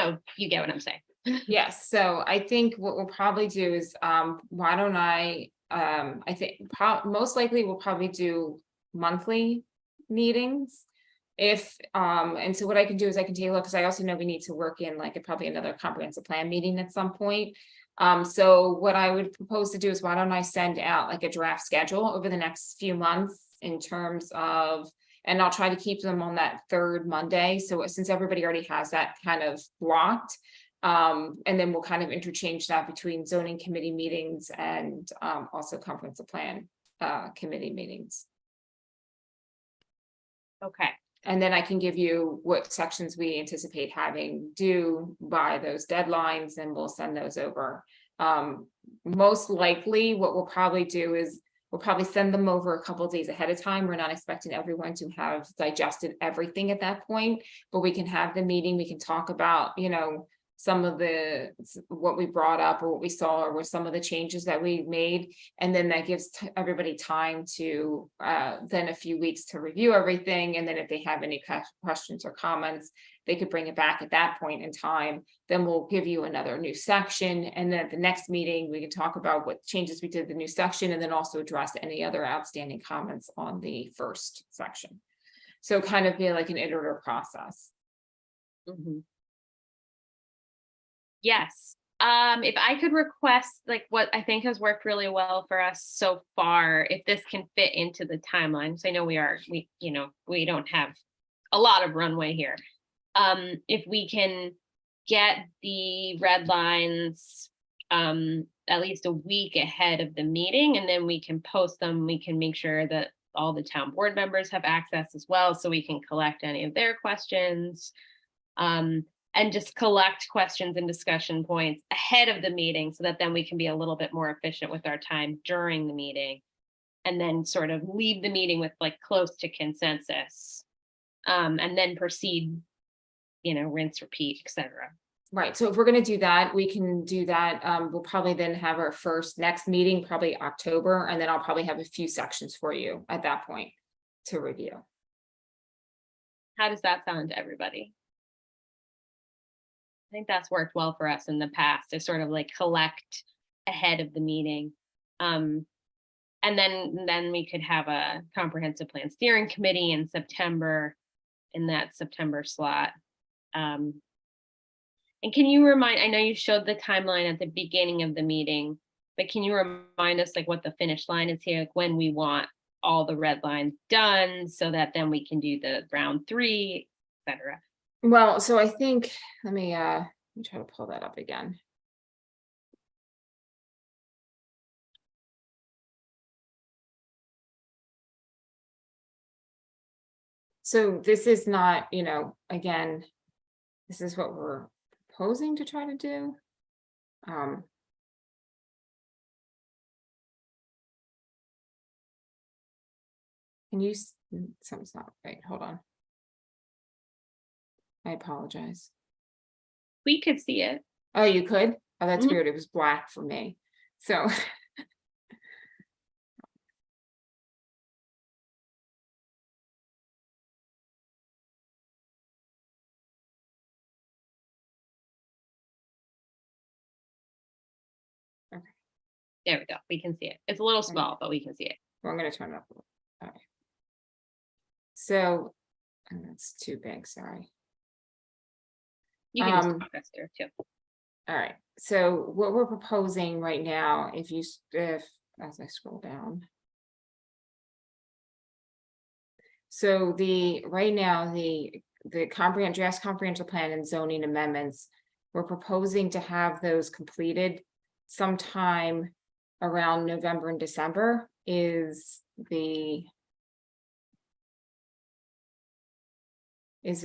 get what I'm saying? Yes, so I think what we'll probably do is, why don't I think most likely we'll probably do monthly meetings. And so what I can do is I can take a look, because I also know we need to work in like probably another comprehensive plan meeting at some point. So what I would propose to do is, why don't I send out like a draft schedule over the next few months in terms of, and I'll try to keep them on that third Monday. So since everybody already has that kind of blocked, and then we'll kind of interchange that between zoning committee meetings and also comprehensive plan committee meetings. Okay. And then I can give you what sections we anticipate having due by those deadlines, and we'll send those over. Most likely what we'll probably do is we'll probably send them over a couple of days ahead of time. We're not expecting everyone to have digested everything at that point, but we can have the meeting. We can talk about, some of what we brought up or what we saw, or what some of the changes that we made. And then that gives everybody time to then a few weeks to review everything. And then if they have any questions or comments, they could bring it back at that point in time. Then we'll give you another new section. And then at the next meeting, we can talk about what changes we did to the new section, and then also address any other outstanding comments on the first section. So kind of be like an iterative process. Mm-hmm. Yes. If I could request like what I think has worked really well for us so far, if this can fit into the timeline, so I know we don't have a lot of runway here. If we can get the red lines at least a week ahead of the meeting, and then we can post them, we can make sure that all the town board members have access as well, so we can collect any of their questions. And just collect questions and discussion points ahead of the meeting, so that then we can be a little bit more efficient with our time during the meeting, and then sort of leave the meeting with like close to consensus, and then proceed, rinse, repeat, etc. Right. So if we're going to do that, we can do that. We'll probably then have our next meeting, probably October, and then I'll probably have a few sections for you at that point to review. How does that sound to everybody? I think that's worked well for us in the past, to sort of like collect ahead of the meeting. And then we could have a comprehensive plan steering committee in September, in that September slot. And can you remind, I know you showed the timeline at the beginning of the meeting, but can you remind us like what the finish line is here, like when we want all the red lines done so that then we can do the round 3, etc. Well, so I think, let me try to pull that up again. So this is not, again, this is what we're proposing to try to do. Can you, something's not right, hold on. I apologize. We could see it. Oh, you could? Oh, that's Mhm. weird, it was black for me, so. There we go. We can see it. It's a little Okay. small, but we can see it. Well, I'm gonna turn it up a little. All right. So, and that's too big, sorry. You can just Um, talk us through too. All right, so what we're proposing right now, if as I scroll down. So right now, the draft comprehensive plan and zoning amendments, we're proposing to have those completed sometime around November and December is the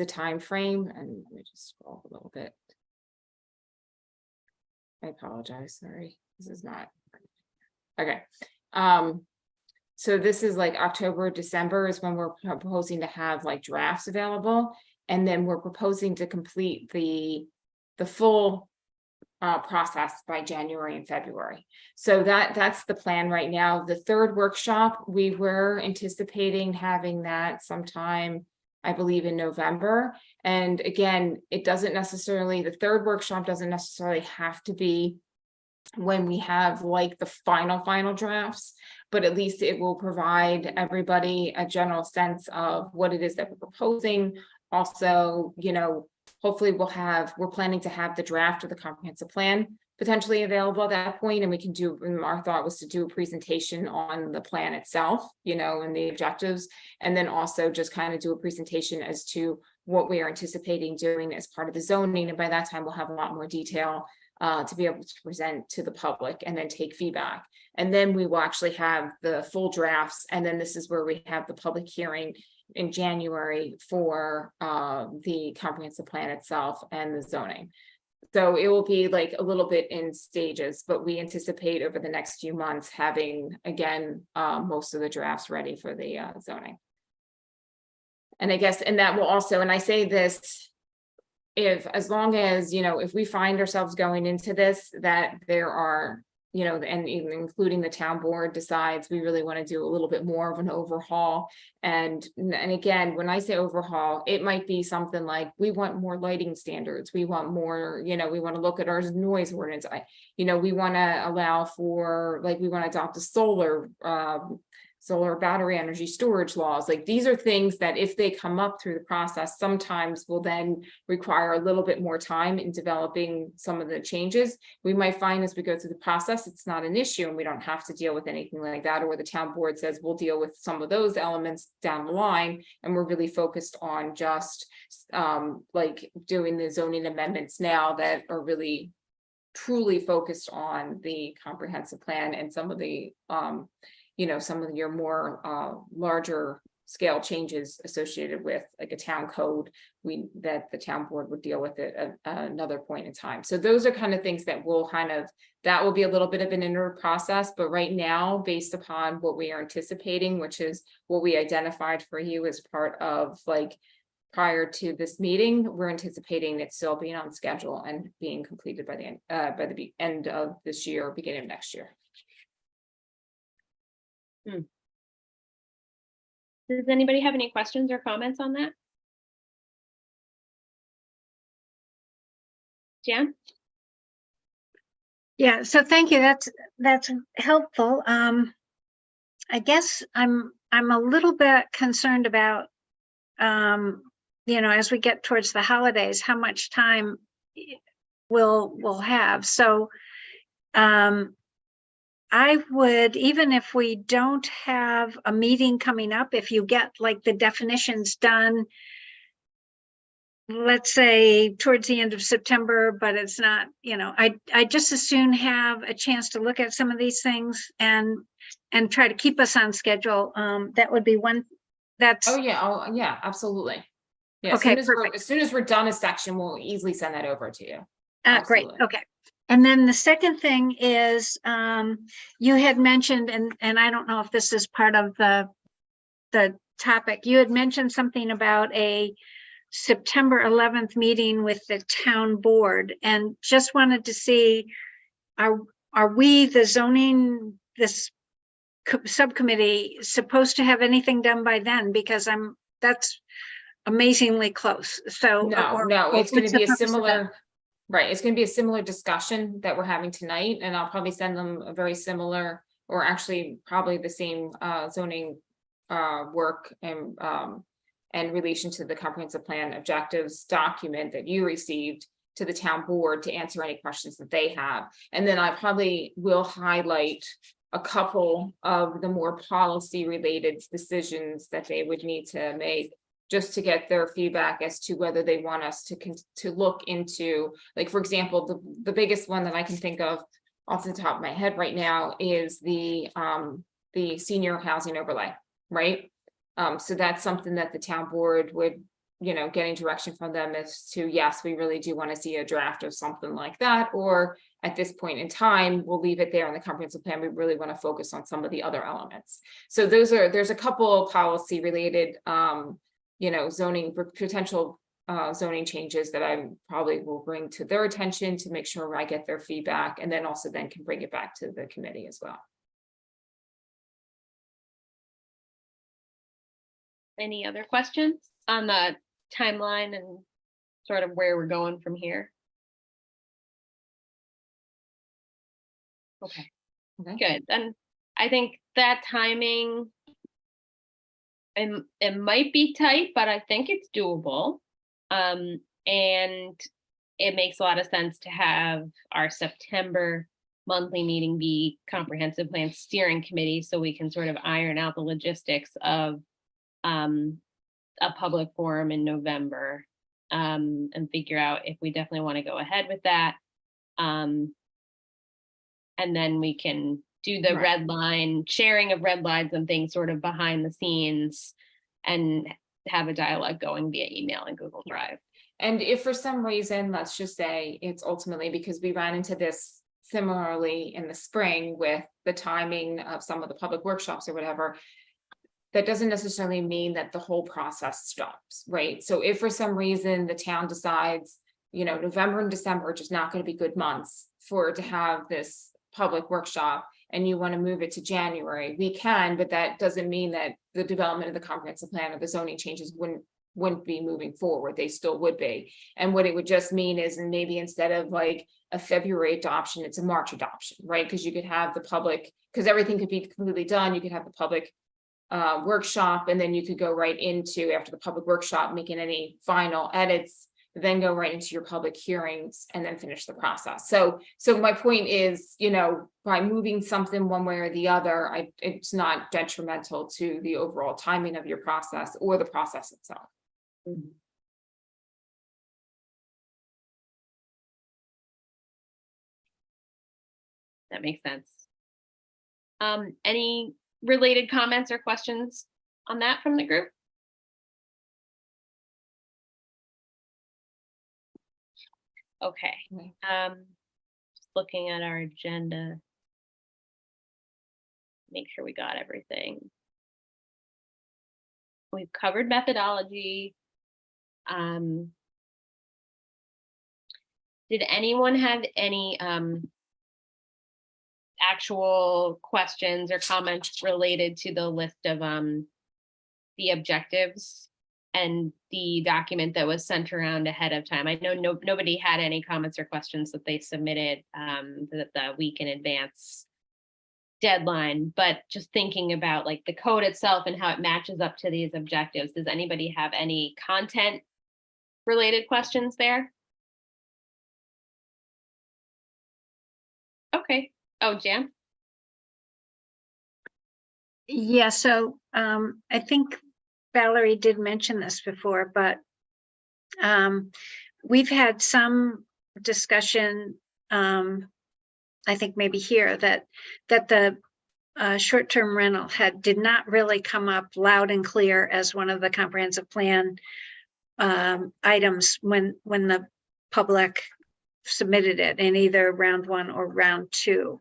time frame. And let me just scroll a little bit. I apologize, sorry, this is not, okay. So this is like October, December is when we're proposing to have like drafts available. And then we're proposing to complete the full process by January and February. So that's the plan right now. The third workshop, we were anticipating having that sometime, I believe, in November. And again, it doesn't necessarily, the third workshop doesn't necessarily have to be when we have like the final drafts, but at least it will provide everybody a general sense of what it is that we're proposing. Also, hopefully we're planning to have the draft of the comprehensive plan potentially available at that point, and we can do, and our thought was to do a presentation on the plan itself, and the objectives, and then also just kind of do a presentation as to what we are anticipating doing as part of the zoning. And by that time, we'll have a lot more detail to be able to present to the public and then take feedback. And then we will actually have the full drafts. And then this is where we have the public hearing in January for the comprehensive plan itself and the zoning. So it will be like a little bit in stages, but we anticipate over the next few months having, again, most of the drafts ready for the zoning. And I guess, and that will also, and I say this, as long as, if we find ourselves going into this, that there are, and even including the town board decides we really want to do a little bit more of an overhaul. And again, when I say overhaul, it might be something like, we want more lighting standards. We want more, we want to look at our noise ordinance. We want to allow for, like, we want to adopt a solar battery energy storage laws. Like, these are things that if they come up through the process, sometimes will then require a little bit more time in developing some of the changes. We might find as we go through the process, it's not an issue and we don't have to deal with anything like that, or the town board says we'll deal with some of those elements down the line. And we're really focused on just like doing the zoning amendments now that are really truly focused on the comprehensive plan and some of the some of your more larger scale changes associated with like a town code that the town board would deal with it at another point in time. So those are kind of things that will that will be a little bit of an inner process, but right now, based upon what we are anticipating, which is what we identified for you as part of like prior to this meeting, we're anticipating it still being on schedule and being completed by the end of this year, beginning of next year. Does anybody have any questions or comments on that? Jan? Yeah, so thank you. That's helpful. I guess I'm a little bit concerned about as we get towards the holidays, how much time we'll have. So I would, even if we don't have a meeting coming up, if you get like the definitions done, let's say towards the end of September, but it's not, I just as soon have a chance to look at some of these things and try to keep us on schedule. That would be one, that's, Oh, yeah, absolutely. Yeah, Okay, as soon as we're done a section, we'll easily send that over to you. great, absolutely. okay. And then the second thing is, you had mentioned, and I don't know if this is part of the topic, you had mentioned something about a September 11th meeting with the town board, and just wanted to see, are we, the zoning, this subcommittee, supposed to have anything done by then? Because that's amazingly close. So, No, it's going what's to be the a purpose of that? similar, right, it's going to be a similar discussion that we're having tonight, and I'll probably send them a very similar, or actually probably the same zoning work and relation to the comprehensive plan objectives document that you received to the town board to answer any questions that they have. And then I probably will highlight a couple of the more policy related decisions that they would need to make, just to get their feedback as to whether they want us to look into, like, for example, the biggest one that I can think of off the top of my head right now is the senior housing overlay, right? So that's something that the town board would, getting direction from them as to, yes, we really do want to see a draft of something like that, or at this point in time, we'll leave it there in the comprehensive plan. We really want to focus on some of the other elements. So there's a couple policy related, zoning, potential zoning changes that I probably will bring to their attention to make sure I get their feedback, and then also then can bring it back to the committee as well. Any other questions on the timeline and sort of where we're going from here? Okay, good. Then I think that timing, it might be tight, but I think it's doable. And it makes a lot of sense to have our September monthly meeting be comprehensive plan steering committee, so we can sort of iron out the logistics of a public forum in November, and figure out if we definitely want to go ahead with that. And then we can do the Right. red line, sharing of red lines and things sort of behind the scenes, and have a dialogue going via email and Google Drive. And if for some reason, let's just say it's ultimately because we ran into this similarly in the spring with the timing of some of the public workshops or whatever, that doesn't necessarily mean that the whole process stops, right? So if for some reason the town decides, November and December are just not going to be good months to have this public workshop, and you want to move it to January, we can, but that doesn't mean that the development of the comprehensive plan or the zoning changes wouldn't be moving forward. They still would be. And what it would just mean is, and maybe instead of like a February adoption, it's a March adoption, right? Because you could have the public, because everything could be completely done, you could have the public workshop, and then you could go right into, after the public workshop, making any final edits, then go right into your public hearings and then finish the process. So my point is, by moving something one way or the other, it's not detrimental to the overall timing of your process or the process itself. That makes sense. Any related comments or questions on that from the group? Okay. Just looking at our agenda. Make sure we got everything. We've covered methodology. Did anyone have any actual questions or comments related to the list of the objectives and the document that was sent around ahead of time? I know nobody had any comments or questions that they submitted the week in advance deadline, but just thinking about like the code itself and how it matches up to these objectives, does anybody have any content related questions there? Okay. Oh, Jan? Yeah, so I think Valerie did mention this before, but we've had some discussion, I think maybe here, that the short-term rental did not really come up loud and clear as one of the comprehensive plan items when the public submitted it in either round 1 or round 2.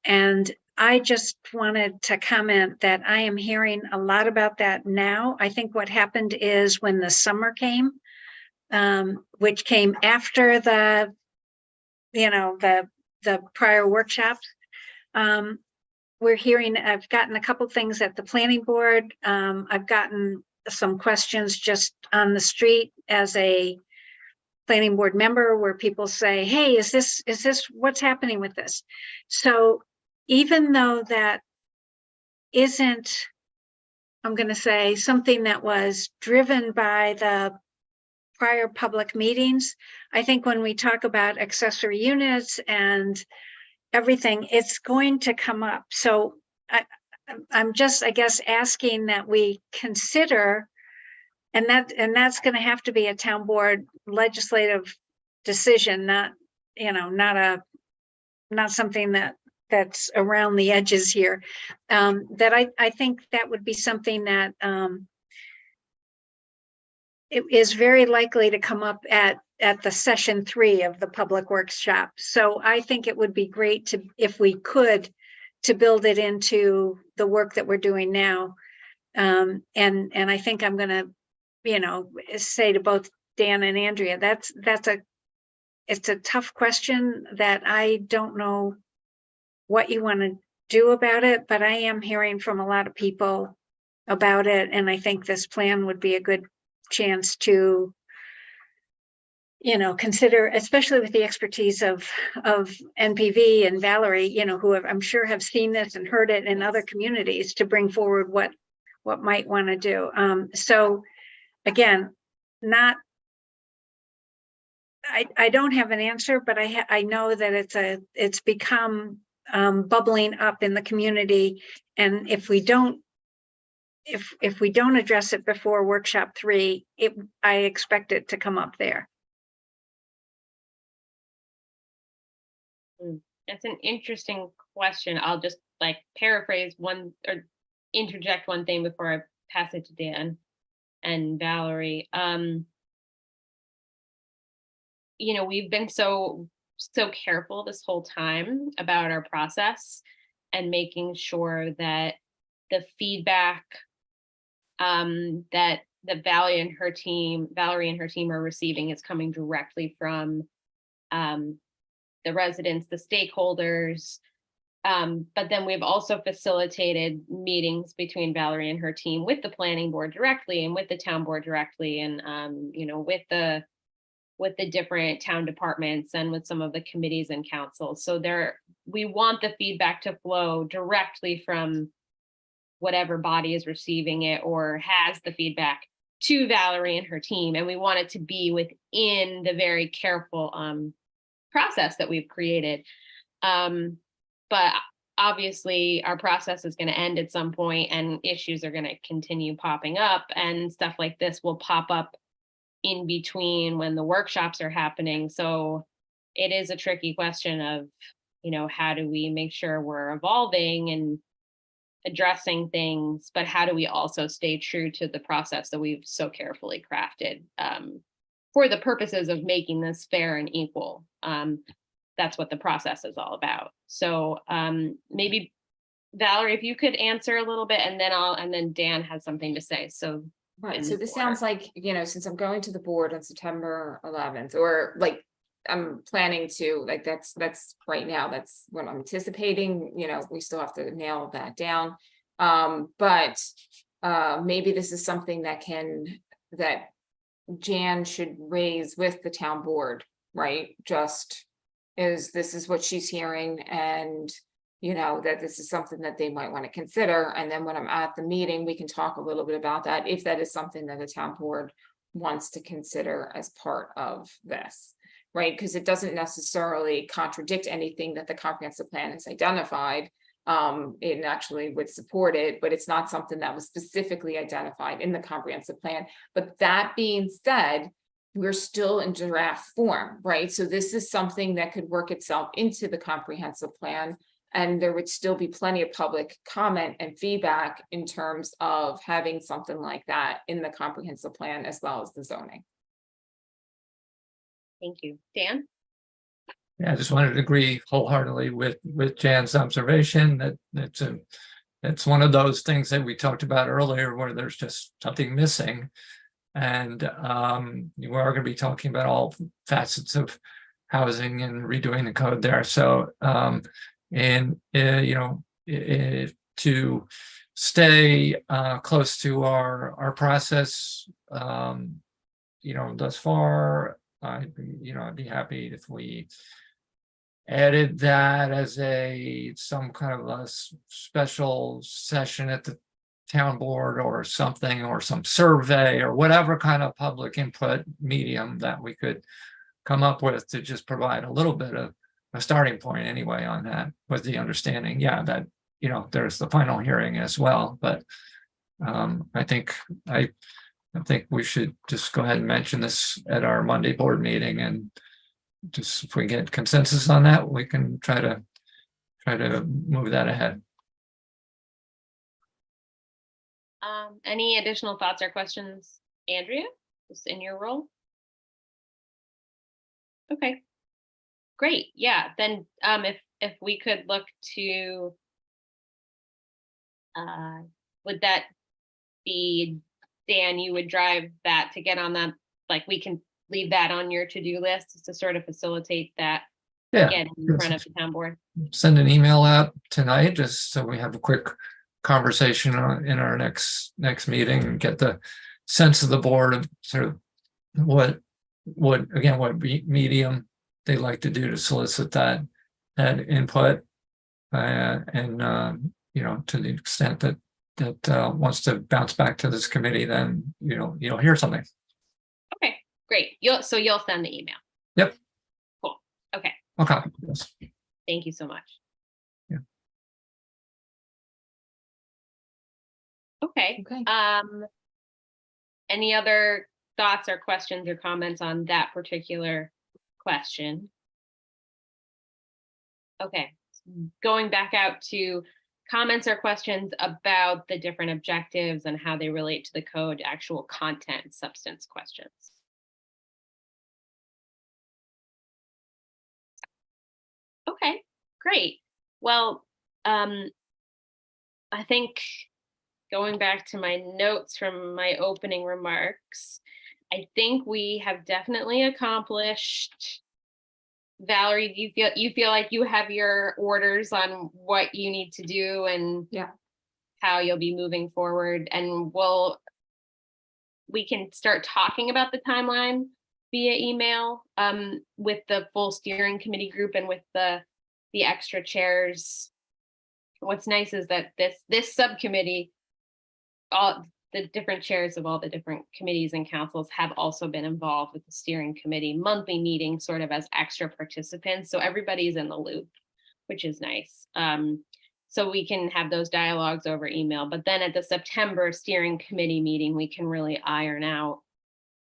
And I just wanted to comment that I am hearing a lot about that now. I think what happened is when the summer came, which came after the prior workshops, we're hearing, I've gotten a couple things at the planning board. I've gotten some questions just on the street as a planning board member where people say, hey, is this what's happening with this? So even though that isn't, I'm going to say, something that was driven by the prior public meetings, I think when we talk about accessory units and everything, it's going to come up. So I'm just, I guess, asking that we consider, and that's going to have to be a town board legislative decision, not something that's around the edges here. That I think that would be something that it is very likely to come up at the session 3 of the public workshop. So I think it would be great to, if we could, to build it into the work that we're doing now. And I think I'm going to, say to both Dan and Andrea, it's a tough question that I don't know what you want to do about it, but I am hearing from a lot of people about it. And I think this plan would be a good chance to, consider, especially with the expertise of NPV and Valerie, who I'm sure have seen this and heard it in other communities, to bring forward what might want to do. So again, I don't have an answer, but I know that it's become bubbling up in the community. And if we don't address it before workshop 3, I expect it to come up there. That's an interesting question. I'll just paraphrase one or interject one thing before I pass it to Dan and Valerie. We've been so careful this whole time about our process and making sure that the feedback that Valerie and her team are receiving is coming directly from the residents, the stakeholders. But then we've also facilitated meetings between Valerie and her team with the planning board directly and with the town board directly, and with the different town departments and with some of the committees and councils. So we want the feedback to flow directly from whatever body is receiving it or has the feedback to Valerie and her team. And we want it to be within the very careful process that we've created. But obviously our process is going to end at some point, and issues are going to continue popping up, and stuff like this will pop up in between when the workshops are happening. So it is a tricky question of, how do we make sure we're evolving and addressing things, but how do we also stay true to the process that we've so carefully crafted for the purposes of making this fair and equal. That's what the process is all about. So maybe Valerie, if you could answer a little bit, and then Dan has something to say. So right. So this sounds like, since I'm going to the board on September 11th, or I'm planning to, that's right now, that's what I'm anticipating. We still have to nail that down. But maybe this is something that Jan should raise with the town board, right? This is what she's hearing, and that this is something that they might want to consider. And then when I'm at the meeting, we can talk a little bit about that, if that is something that the town board wants to consider as part of this, right? Because it doesn't necessarily contradict anything that the comprehensive plan has identified, it actually would support it, but it's not something that was specifically identified in the comprehensive plan. But that being said, we're still in draft form, right? So this is something that could work itself into the comprehensive plan. And there would still be plenty of public comment and feedback in terms of having something like that in the comprehensive plan as well as the zoning. Thank you. Dan? Yeah, I just wanted to agree wholeheartedly with Jan's observation that it's one of those things that we talked about earlier where there's just something missing. And we are going to be talking about all facets of housing and redoing the code there. So to stay close to our process, thus far, I'd be happy if we added that as some kind of a special session at the town board or something, or some survey or whatever kind of public input medium that we could come up with to just provide a little bit of a starting point anyway on that, with the understanding, that there's the final hearing as well. But I think we should just go ahead and mention this at our Monday board meeting, and just if we get consensus on that, we can try to move that ahead. Any additional thoughts or questions, Andrea, just in your role? Okay, great. Yeah, then if we could look to, would that be, Dan, you would drive that to get on that, like we can leave that on your to-do list to sort of facilitate that, get in front of the town board? Send an email out tonight just so we have a quick conversation in our next meeting and get the sense of the board of sort of what medium they like to do to solicit that input, and to the extent that wants to bounce back to this committee, then you'll hear something. Okay, great. You'll send the email. Yep. Cool. Okay. Okay. Yes. Thank you so much. Yeah. Okay. Okay. Any other thoughts or questions or comments on that particular question? Okay. Going back out to comments or questions about the different objectives and how they relate to the code, actual content, substance questions. Okay, great. Well, I think going back to my notes from my opening remarks, I think we have definitely accomplished. Valerie, you feel like you have your orders on what you need to do and how you'll be moving forward, and we can start talking about the timeline via email with the full steering committee group and with the extra chairs. What's nice is that this subcommittee, all the different chairs of all the different committees and councils have also been involved with the steering committee monthly meeting, sort of as extra participants. So everybody's in the loop, which is nice. So we can have those dialogues over email, but then at the September steering committee meeting, we can really iron out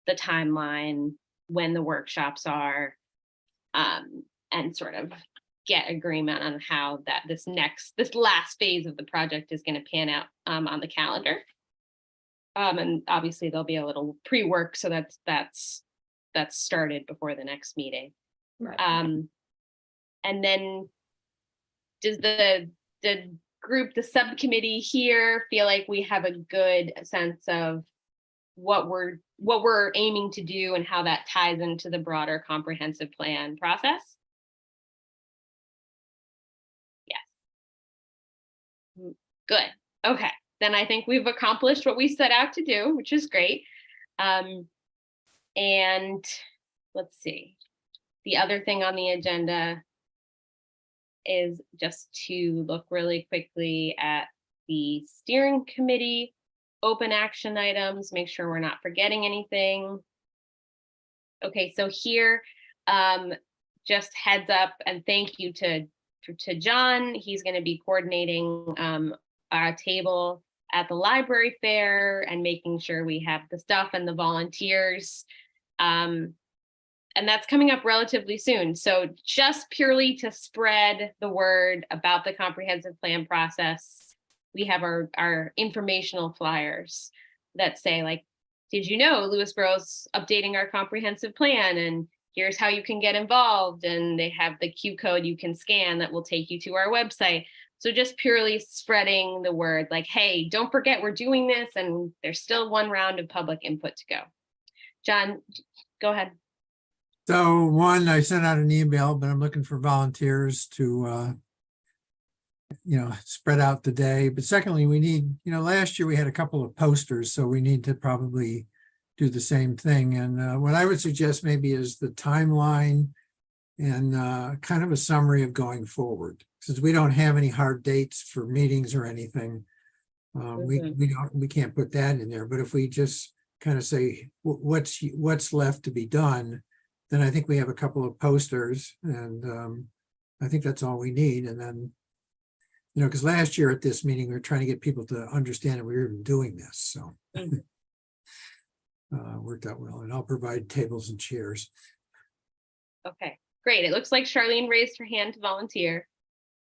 the timeline, when the workshops are, and sort of get agreement on how this last phase of the project is going to pan out on the calendar. And obviously there'll be a little pre-work, so that's started before the next meeting. Right. And then does the group, the subcommittee here, feel like we have a good sense of what we're aiming to do and how that ties into the broader comprehensive plan process? Yes. Good. Okay. Then I think we've accomplished what we set out to do, which is great. And let's see. The other thing on the agenda is just to look really quickly at the steering committee open action items, make sure we're not forgetting anything. Okay, so here, just heads up and thank you to to John. He's going to be coordinating our table at the library fair and making sure we have the stuff and the volunteers. And that's coming up relatively soon. So just purely to spread the word about the comprehensive plan process, we have our informational flyers that say, like, did you know Lewisboro's updating our comprehensive plan, and here's how you can get involved. And they have the Q code you can scan that will take you to our website. So just purely spreading the word, like, hey, don't forget we're doing this, and there's still one round of public input to go. John, go ahead. So one, I sent out an email, but I'm looking for volunteers to, spread out the day. But secondly, we need, last year we had a couple of posters, so we need to probably do the same thing. And what I would suggest maybe is the timeline and kind of a summary of going forward. Since we don't have any hard dates for meetings or anything, we can't put that in there. But if we just kind of say what's left to be done, then I think we have a couple of posters, and I think that's all we need. And then, because last year at this meeting, we were trying to get people to understand that we were even doing this. So worked out well. And I'll provide tables and chairs. Okay, great. It looks like Charlene raised her hand to volunteer.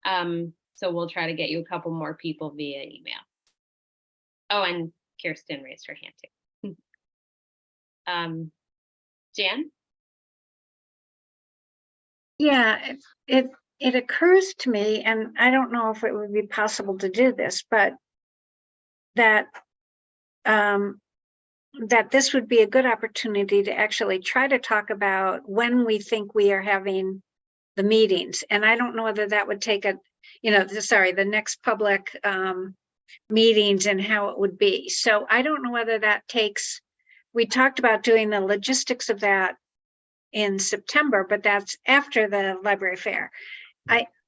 So we'll try to get you a couple more people via email. Oh, and Kirsten raised her hand too. Jan? Yeah, it occurs to me, and I don't know if it would be possible to do this, but that that this would be a good opportunity to actually try to talk about when we think we are having the meetings. And I don't know whether that would take the next public meetings and how it would be. So I don't know whether that takes, we talked about doing the logistics of that in September, but that's after the library fair.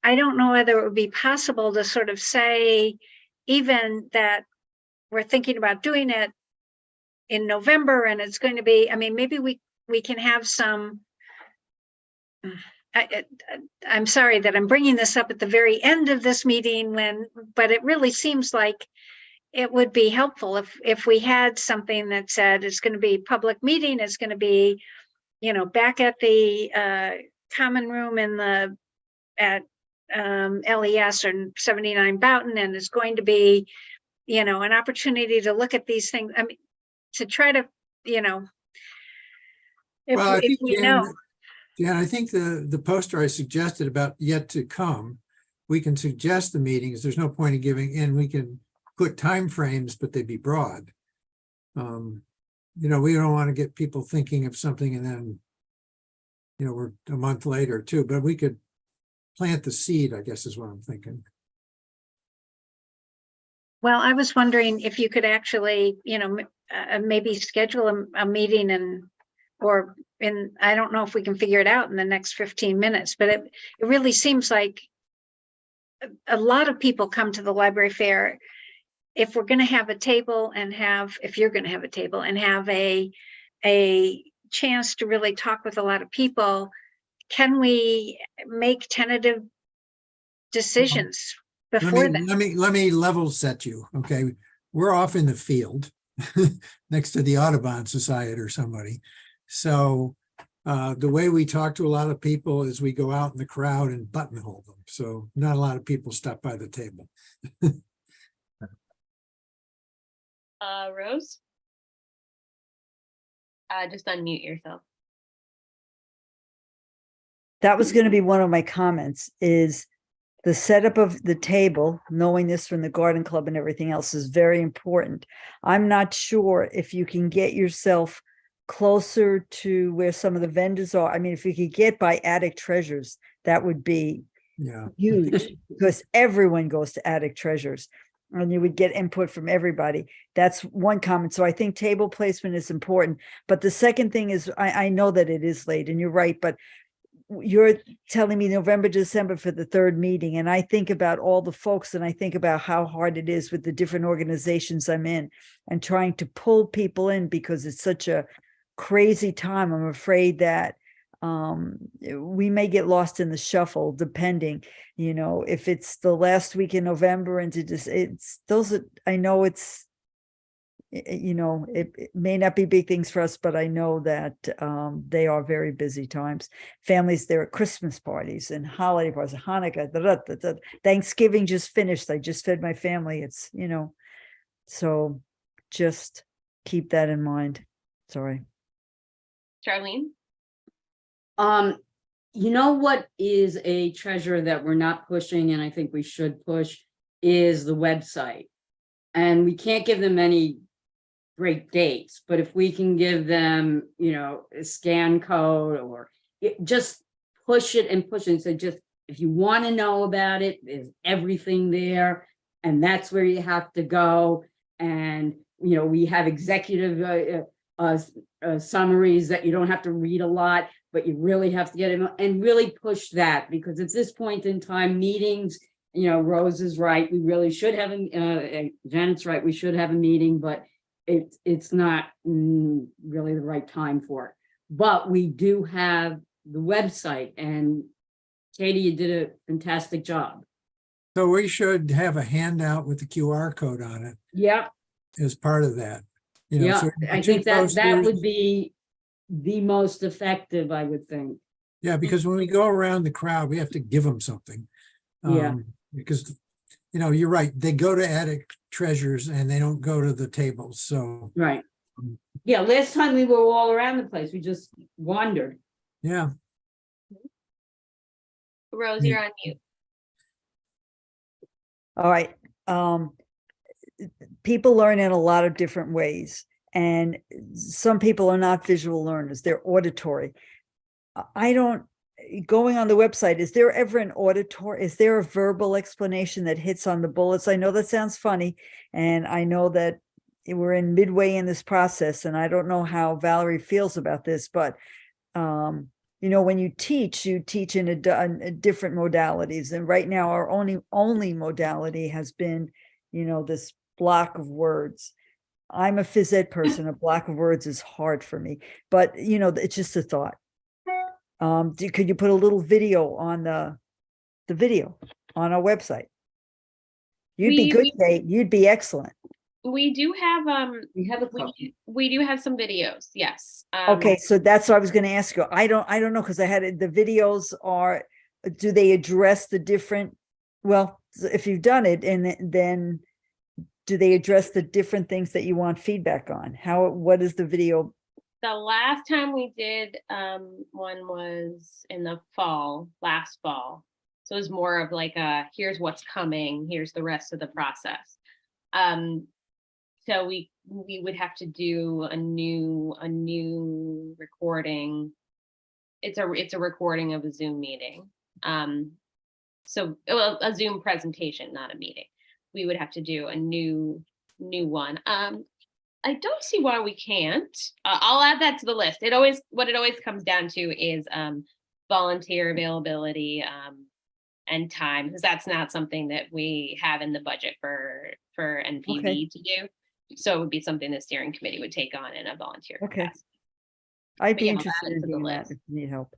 I don't know whether it would be possible to sort of say even that we're thinking about doing it in November, and it's going to be, maybe we can have some, I'm sorry that I'm bringing this up at the very end of this meeting but it really seems like it would be helpful if we had something that said it's going to be public meeting, it's going to be, back at the common room at LES or 79 Boughton, and it's going to be, an opportunity to look at these things. To try to, if we know. Yeah, I think the poster I suggested about yet to come, we can suggest the meetings. There's no point in giving in. We can put timeframes, but they'd be broad. We don't want to get people thinking of something and then, we're a month later too, but we could plant the seed, I guess is what I'm thinking. Well, I was wondering if you could actually, maybe schedule a meeting I don't know if we can figure it out in the next 15 minutes, but it really seems like a lot of people come to the library fair. If we're going to have a table if you're going to have a table and have a chance to really talk with a lot of people, can we make tentative decisions before that? Let me level set you. Okay. We're off in the field next to the Audubon Society or somebody. So the way we talk to a lot of people is we go out in the crowd and buttonhole them. So not a lot of people stop by the table. Rose? Just unmute yourself. That was going to be one of my comments, is the setup of the table, knowing this from the garden club and everything else, is very important. I'm not sure if you can get yourself closer to where some of the vendors are. If you could get by Attic Treasures, that would be huge, because everyone goes to Attic Treasures and you would get input from everybody. That's one comment. So I think table placement is important. But the second thing is, I know that it is late and you're right, but you're telling me November, December for the third meeting. And I think about all the folks, and I think about how hard it is with the different organizations I'm in and trying to pull people in, because it's such a crazy time. I'm afraid that we may get lost in the shuffle depending, if it's the last week in November into just, it's those, I know it's, it may not be big things for us, but I know that they are very busy times. Families, there are Christmas parties and holiday parties, Hanukkah, Thanksgiving just finished. I just fed my family. It's, so just keep that in mind. Sorry. Charlene? You know what is a treasure that we're not pushing, and I think we should push, is the website. And we can't give them any great dates, but if we can give them, a scan code or just push it and push it. And so just, if you want to know about it, there's everything there, and that's where you have to go. And, we have executive summaries that you don't have to read a lot, but you really have to get in and really push that, because at this point in time, meetings, Rose is right. We really should have, Janet's right. We should have a meeting, but it's not really the right time for it. But we do have the website, and Katie, you did a fantastic job. So we should have a handout with the QR code on it Yep. as part of that. Yeah, so I two think that posters. would be the most effective, I would think. Yeah, because when we go around the crowd, we have to give them something. Yeah. Because, you're right. They go to Attic Treasures and they don't go to the tables. So, Right. Yeah, last time we were all around the place. We just wandered. yeah. Rose, you're on mute. All right. People learn in a lot of different ways, and some people are not visual learners, they're auditory. Going on the website, is there ever an auditory, is there a verbal explanation that hits on the bullets? I know that sounds funny, and I know that we're in midway in this process, and I don't know how Valerie feels about this, but when you teach in different modalities, and right now our only modality has been, this block of words. I'm a phys ed person. A block of words is hard for me, but it's just a thought. Could you put a little video on the video on our website? You'd be good, Kate. You'd be excellent. We do have We have a copy. we do have some videos, yes. Okay, so that's what I was going to ask you. I don't know, because I had the videos do they address the different, well, if you've done it, and then do they address the different things that you want feedback on? What is the video? The last time we did one was in the last fall. So it was more of like here's what's coming, here's the rest of the process. So we would have to do a new recording. It's a recording of a Zoom meeting. So a Zoom presentation, not a meeting. We would have to do a new one. I don't see why we can't. I'll add that to the list. What it always comes down to is volunteer availability and time, because that's not something that we have in the budget for NPV to do. So it would be something the steering committee would take on in a volunteer capacity. I'd But be yeah, I'll interested add it in to the doing that list. if you need help.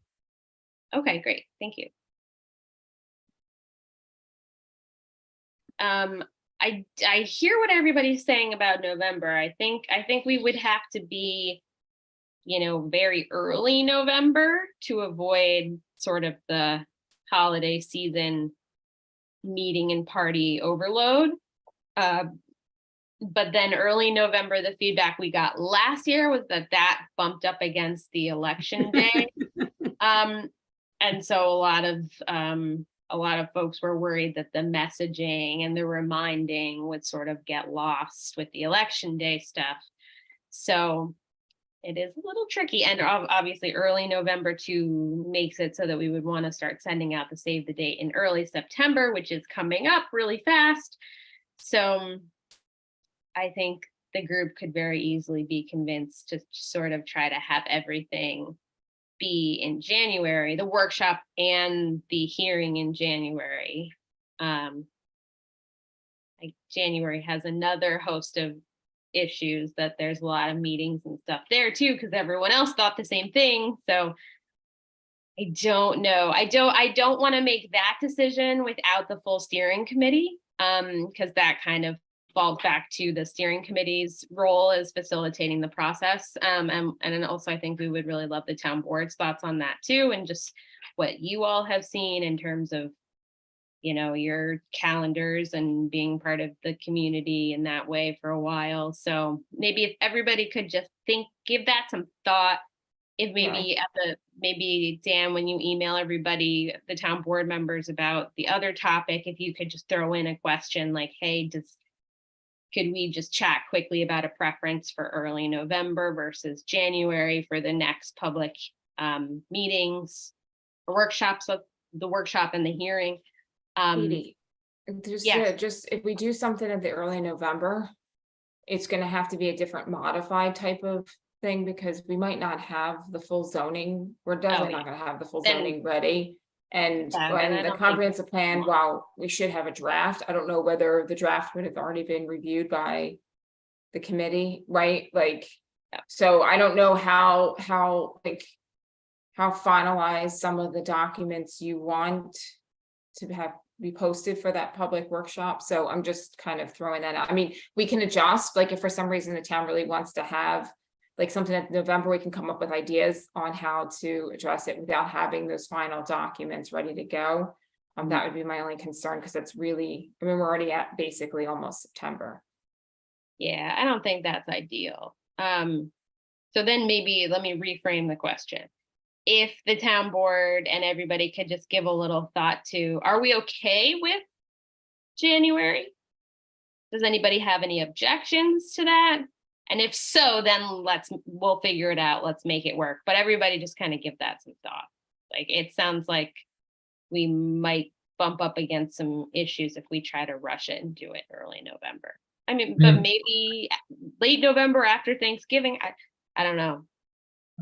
Okay, great. Thank you. I hear what everybody's saying about November. I think we would have to be, very early November to avoid sort of the holiday season meeting and party overload. But then early November, the feedback we got last year was that bumped up against the election day. And so a lot of folks were worried that the messaging and the reminding would sort of get lost with the election day stuff. So it is a little tricky. And obviously early November too makes it so that we would want to start sending out the save the date in early September, which is coming up really fast. So I think the group could very easily be convinced to sort of try to have everything be in January, the workshop and the hearing in January. January has another host of issues that there's a lot of meetings and stuff there too, because everyone else thought the same thing. So I don't know. I don't want to make that decision without the full steering committee, because that kind of falls back to the steering committee's role as facilitating the process. And then also I think we would really love the town board's thoughts on that too, and just what you all have seen in terms of, you know, your calendars and being part of the community in that way for a while. So maybe if everybody could just give that some thought. If maybe Dan, when you email everybody, the town board members about the other topic, if you could just throw in a question like, hey, could we just chat quickly about a preference for early November versus January for the next public meetings or workshops, of the workshop and the hearing? Edie, yes. just if we do something in the early November, it's gonna have to be a different modified type of thing, because we might not have the full zoning. We're definitely not gonna have the full Then- zoning ready. And Yeah, then I when don't the think- comprehensive plan, while we should have a draft, I don't know whether the draft would have already been reviewed by the committee, right? Like, so I don't know how finalized some of the documents you want to have be posted for that public workshop. So I'm just kind of throwing that out. I mean, we can adjust, like if for some reason the town really wants to have like something in November, we can come up with ideas on how to address it without having those final documents ready to go. That would be my only concern, because it's really, I mean, we're already at basically almost September. Yeah, I don't think that's ideal. So then maybe let me reframe the question. If the town board and everybody could just give a little thought to, are we okay with January? Does anybody have any objections to that? And if so, then we'll figure it out. Let's make it work. But everybody just kind of give that some thought. Like, it sounds like we might bump up against some issues if we try to rush it and do it early November. I mean, but maybe late November after Thanksgiving. I don't know.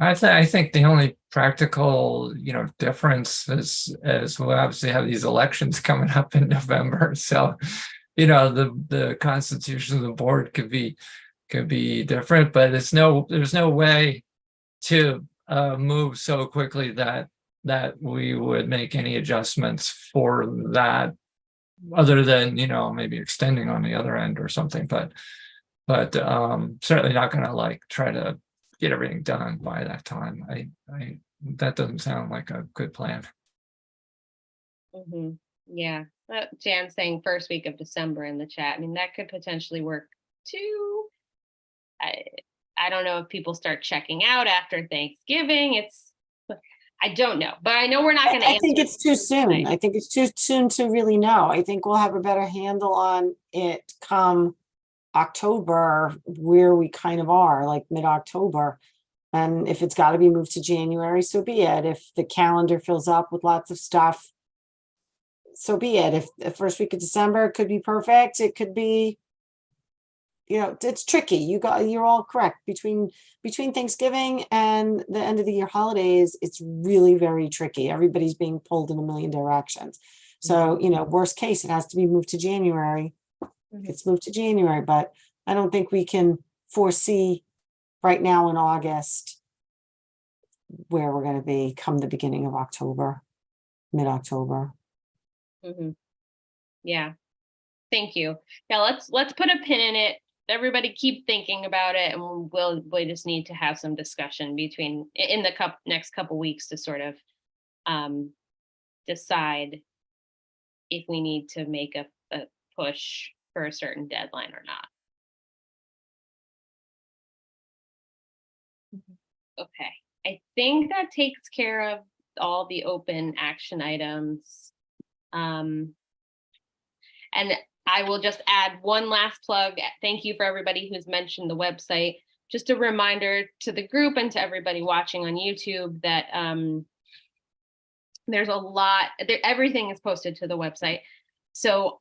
I think the only practical, difference is we'll obviously have these elections coming up in November. So, the constitution of the board could be different, but there's no way to move so quickly that we would make any adjustments for that, other than maybe extending on the other end or something. But certainly not going to try to get everything done by that time. That doesn't sound like a good plan. Mm-hmm. Yeah, Jan's saying first week of December in the chat. I mean, that could potentially work too. I don't know if people start checking out after Thanksgiving. I don't know, but I know we're not going to. I think it's too soon. I think it's too soon to really know. I think we'll have a better handle on it come October, where we kind of are, like mid-October. And if it's got to be moved to January, so be it. If the calendar fills up with lots of stuff, so be it. If the first week of December could be perfect, it could be, it's tricky. You're all correct. Between Thanksgiving and the end of the year holidays, it's really very tricky. Everybody's being pulled in a million directions. So, worst case, it has to be moved to January. It's moved to January, but I don't think we can foresee right now in August where we're going to be come the beginning of October, mid-October. Mm-hmm. Yeah, thank you. Yeah, let's put a pin in it. Everybody keep thinking about it, and we just need to have some discussion in the next couple weeks to sort of decide if we need to make a push for a certain deadline or not. Okay, I think that takes care of all the open action items. And I will just add one last plug. Thank you for everybody who's mentioned the website. Just a reminder to the group and to everybody watching on YouTube that there's a lot, everything is posted to the website. So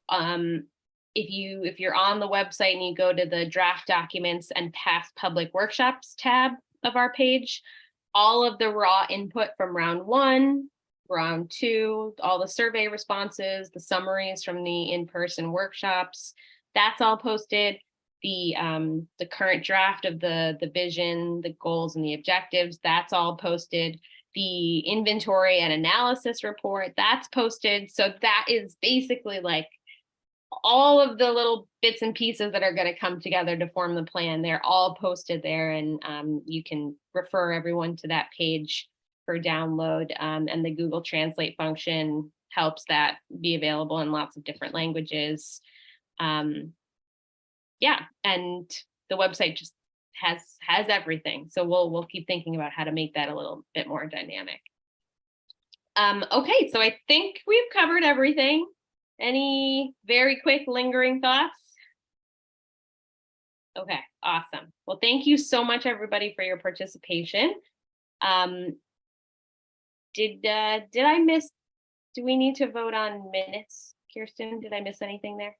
if you're on the website and you go to the draft documents and past public workshops tab of our page, all of the raw input from round 1, round 2, all the survey responses, the summaries from the in-person workshops, that's all posted. The current draft of the vision, the goals, and the objectives, that's all posted. the inventory and analysis report, that's posted. So that is basically like all of the little bits and pieces that are going to come together to form the plan. They're all posted there, and you can refer everyone to that page for download. And the Google Translate function helps that be available in lots of different languages. Yeah, and the website just has everything. So we'll keep thinking about how to make that a little bit more dynamic. Okay, so I think we've covered everything. Any very quick lingering thoughts? Okay, awesome. Well, thank you so much, everybody, for your participation. Did I miss, do we need to vote on minutes? Kirsten, did I miss anything there?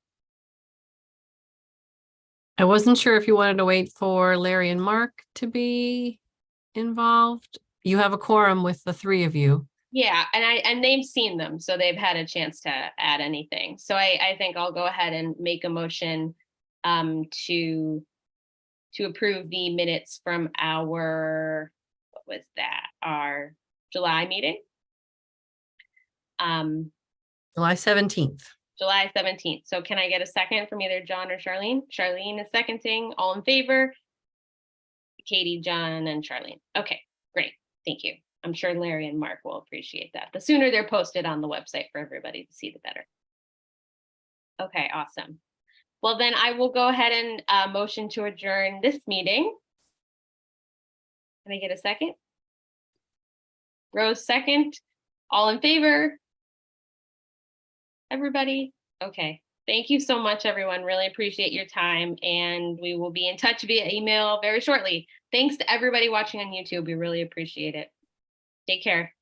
I wasn't sure if you wanted to wait for Larry and Mark to be involved. You have a quorum with the three of you. Yeah, and they've seen them, so they've had a chance to add anything. So I think I'll go ahead and make a motion to approve the minutes from our, what was that, our July meeting? July 17th. July 17th. So can I get a second from either John or Charlene? Charlene is seconding. All in favor? Katie, John, and Charlene. Okay, great. Thank you. I'm sure Larry and Mark will appreciate that. The sooner they're posted on the website for everybody to see, the better. Okay, awesome. Well, then I will go ahead and motion to adjourn this meeting. Can I get a second? Rose, second. All in favor? Everybody? Okay. Thank you so much, everyone. Really appreciate your time, and we will be in touch via email very shortly. Thanks to everybody watching on YouTube. We really appreciate it. Take care.